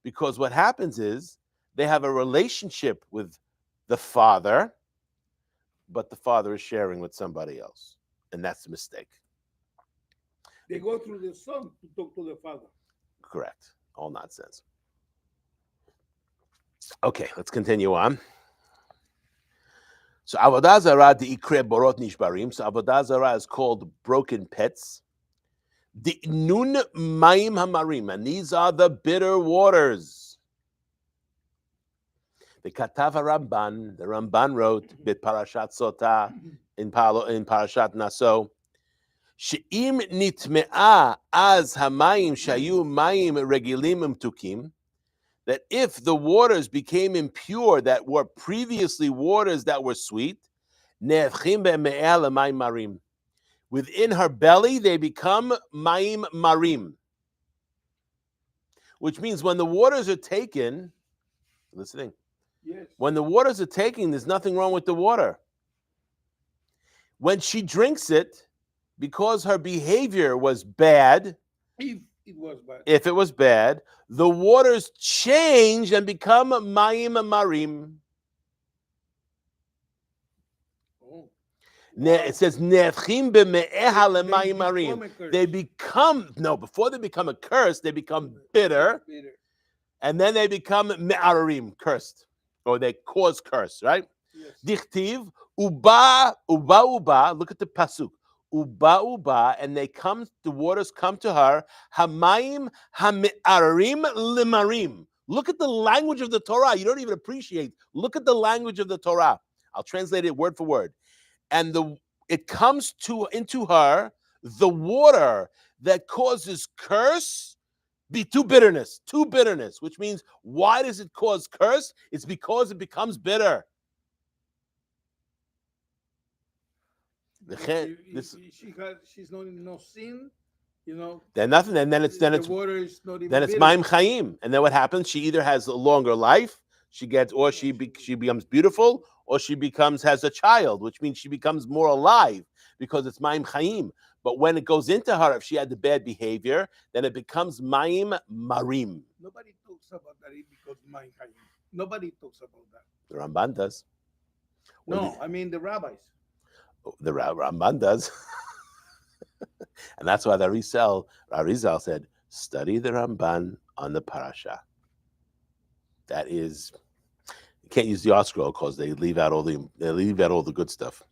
because what happens is they have a relationship with the Father, but the Father is sharing with somebody else. And that's the mistake. They go through the Son to talk to the Father. Correct. All nonsense. Okay, let's continue on. So Avodah Zarah Ikre Borot Nishbarim. So Avodah Zarah is called broken pits. The Nun Mayim Hamarim, and these are the bitter waters. The Katav the Ramban wrote Bit Parashat Sotah in Parashat Naso. She'im nitme'a az hamayim shayu mayim regilim imtukim, that if the waters became impure that were previously waters that were sweet, ne'evchim be'me'eh l'mayim marim. Within her belly they become mayim marim, which means when the waters are taken, listening. Yes. When the waters are taken, there's nothing wrong with the water. When she drinks it, because her behavior was bad, If it was bad, the waters change and become mayim marim. Oh. It says ne'evchim be'me'eha lemayim marim. They become, no, before they become a curse, they become bitter, and then they become me'arim, cursed, or they cause curse, right? Dichtiv, uba, look at the pasuk. Uba, and the waters come to her. Hamayim hame'arim limarim. Look at the language of the Torah. You don't even appreciate. Look at the language of the Torah. I'll translate it word for word. And it comes into her the water that causes curse to bitterness, which means why does it cause curse? It's because it becomes bitter. She's not in no sin, Then nothing, and then it's the water is not even then it's bitter. Maim Chaim, and then what happens? She either has a longer life, she becomes beautiful, or she has a child, which means she becomes more alive because it's Maim Chaim. But when it goes into her, if she had the bad behavior, then it becomes Maim Marim. Nobody talks about that because Maim Chaim. Nobody talks about that. The Ramban does. No, I mean the rabbis. The Ramban does. And that's why the Arizal said, study the Ramban on the parasha. That is, you can't use the art scroll because they leave out all the good stuff.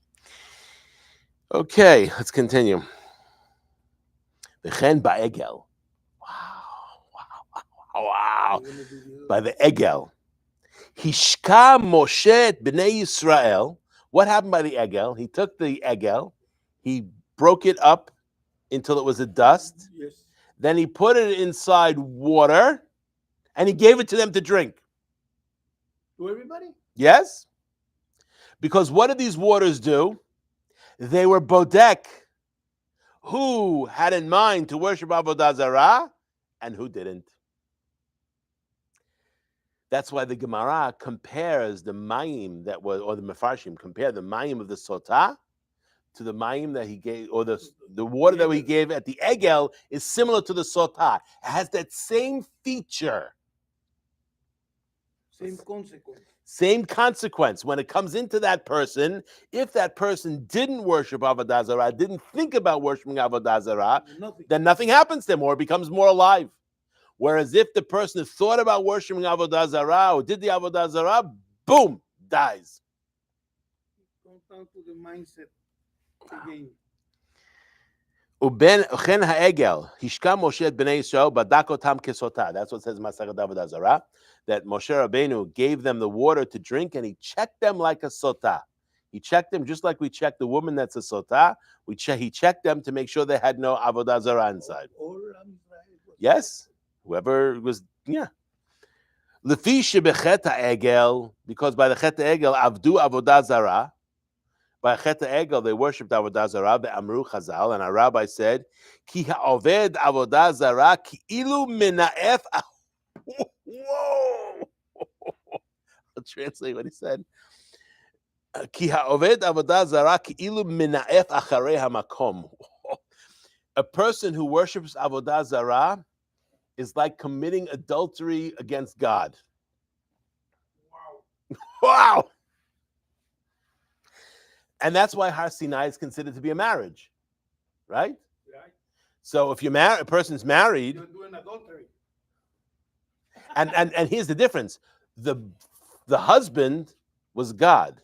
Okay, let's continue. V'chen ba'egel. Wow. By the egel. Hishka Moshe et b'nei Yisrael. What happened by the egel? He took the egel, he broke it up until it was a dust. Yes. Then he put it inside water, and he gave it to them to drink. To everybody? Yes. Because what did these waters do? They were bodek. Who had in mind to worship Avodah Zarah, and who didn't? That's why the Gemara compares the mayim or the Mefarshim compare the mayim of the Sotah to the mayim that he gave, or the water that he gave at the Egel is similar to the Sotah. It has that same feature. Same consequence. Same consequence when it comes into that person. If that person didn't worship Avodah Zarah, didn't think about worshiping Avodah Zarah, Nothing. then nothing happens to him or becomes more alive. Whereas if the person thought about worshiping Avodah Zarah or did the Avodah Zarah, boom, dies. It comes down to the mindset again. Uben ha'egel hishka Moshe et bnei Yisrael badakotam kesotah. That's what says Masechet Avodah Zarah. That Moshe Rabbeinu gave them the water to drink, and he checked them like a sotah. He checked them just like we check the woman that's a sotah. He checked them to make sure they had no Avodah Zarah inside. Yes, whoever was, yeah. Lefi shebechet ha'egel, because by the chet ha'egel avdu Avodah Zarah. By Chet Egel, they worshipped Avodah Zarah, Amru Chazal, and our rabbi said, Ki ha'oved Avodah Zarah, ki ilu mina'ef. Whoa! I'll translate what he said. Ki ha'oved Avodah Zarah, ki ilu mina'ef acharei hamakom. A person who worships Avodah Zarah is like committing adultery against God. Wow! Wow! And that's why Har Sinai is considered to be a marriage, right? Right. So if a person's married, you're doing adultery. And here's the difference: the husband was God,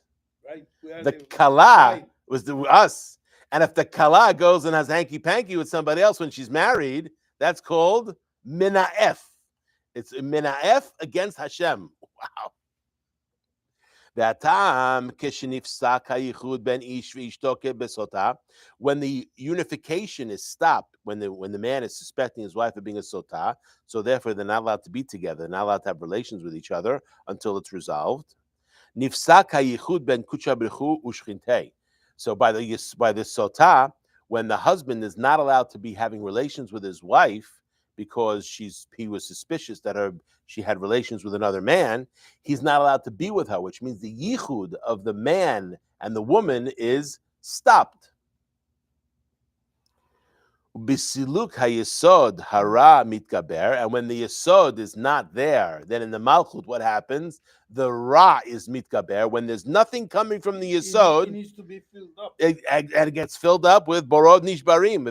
right? The kala was us, and if the kala goes and has hanky panky with somebody else when she's married, that's called mina'ef. It's mina'ef against Hashem. Wow. When the unification is stopped, when the man is suspecting his wife of being a sotah, so therefore they're not allowed to be together, they're not allowed to have relations with each other until it's resolved. So by the sotah, when the husband is not allowed to be having relations with his wife because he was suspicious that she had relations with another man, he's not allowed to be with her, which means the yichud of the man and the woman is stopped. Bisiluk hayesod hara mitgaber, and when the yesod is not there, then in the malchut, what happens? The ra is mitgaber. When there's nothing coming from the yesod, it needs to be filled up. It gets filled up with borod nishbarim.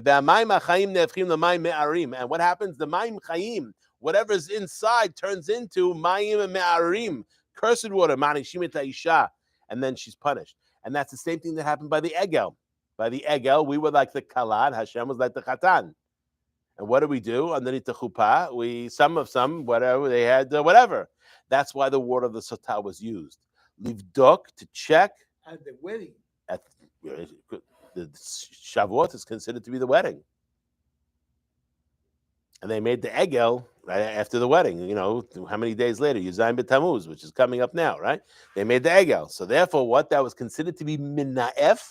And what happens? The mayim chayim, whatever's inside, turns into mayim me'arim, cursed water, manishim et ha'isha, and then she's punished. And that's the same thing that happened by the egel. By the egel, we were like the kalad, Hashem was like the chatan. And what do we do underneath the chuppah? Some, whatever, they had whatever. That's why the water of the sotah was used. Livdok, to check. At the wedding. The Shavuot is considered to be the wedding. And they made the egel right after the wedding. How many days later? Yuzayim b'Tammuz, which is coming up now, right? They made the egel. So therefore, that was considered to be mina'ef.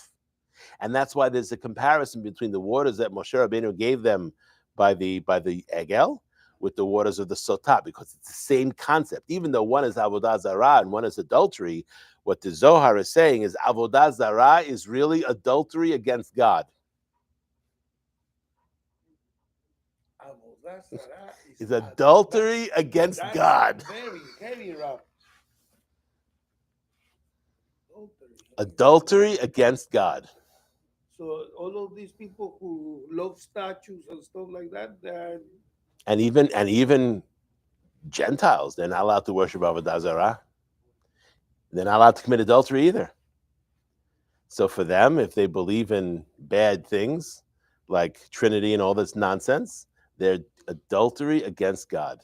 And that's why there's a comparison between the waters that Moshe Rabbeinu gave them by the egel with the waters of the sotah, because it's the same concept. Even though one is avodah zarah and one is adultery, what the Zohar is saying is avodah zarah is really adultery against God. Avodah zarah is adultery against God. Very, very rough. Adultery against God. So all of these people who love statues and stuff like that, and even Gentiles, they're not allowed to worship Avodah Zarah. They're not allowed to commit adultery either. So for them, if they believe in bad things like Trinity and all this nonsense, they're adultery against God.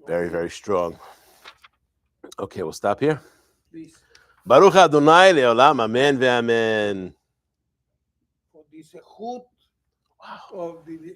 Very, very strong. Okay, we'll stop here. Please. Baruch Adonai leolam, amen ve'amen. For the zechut of the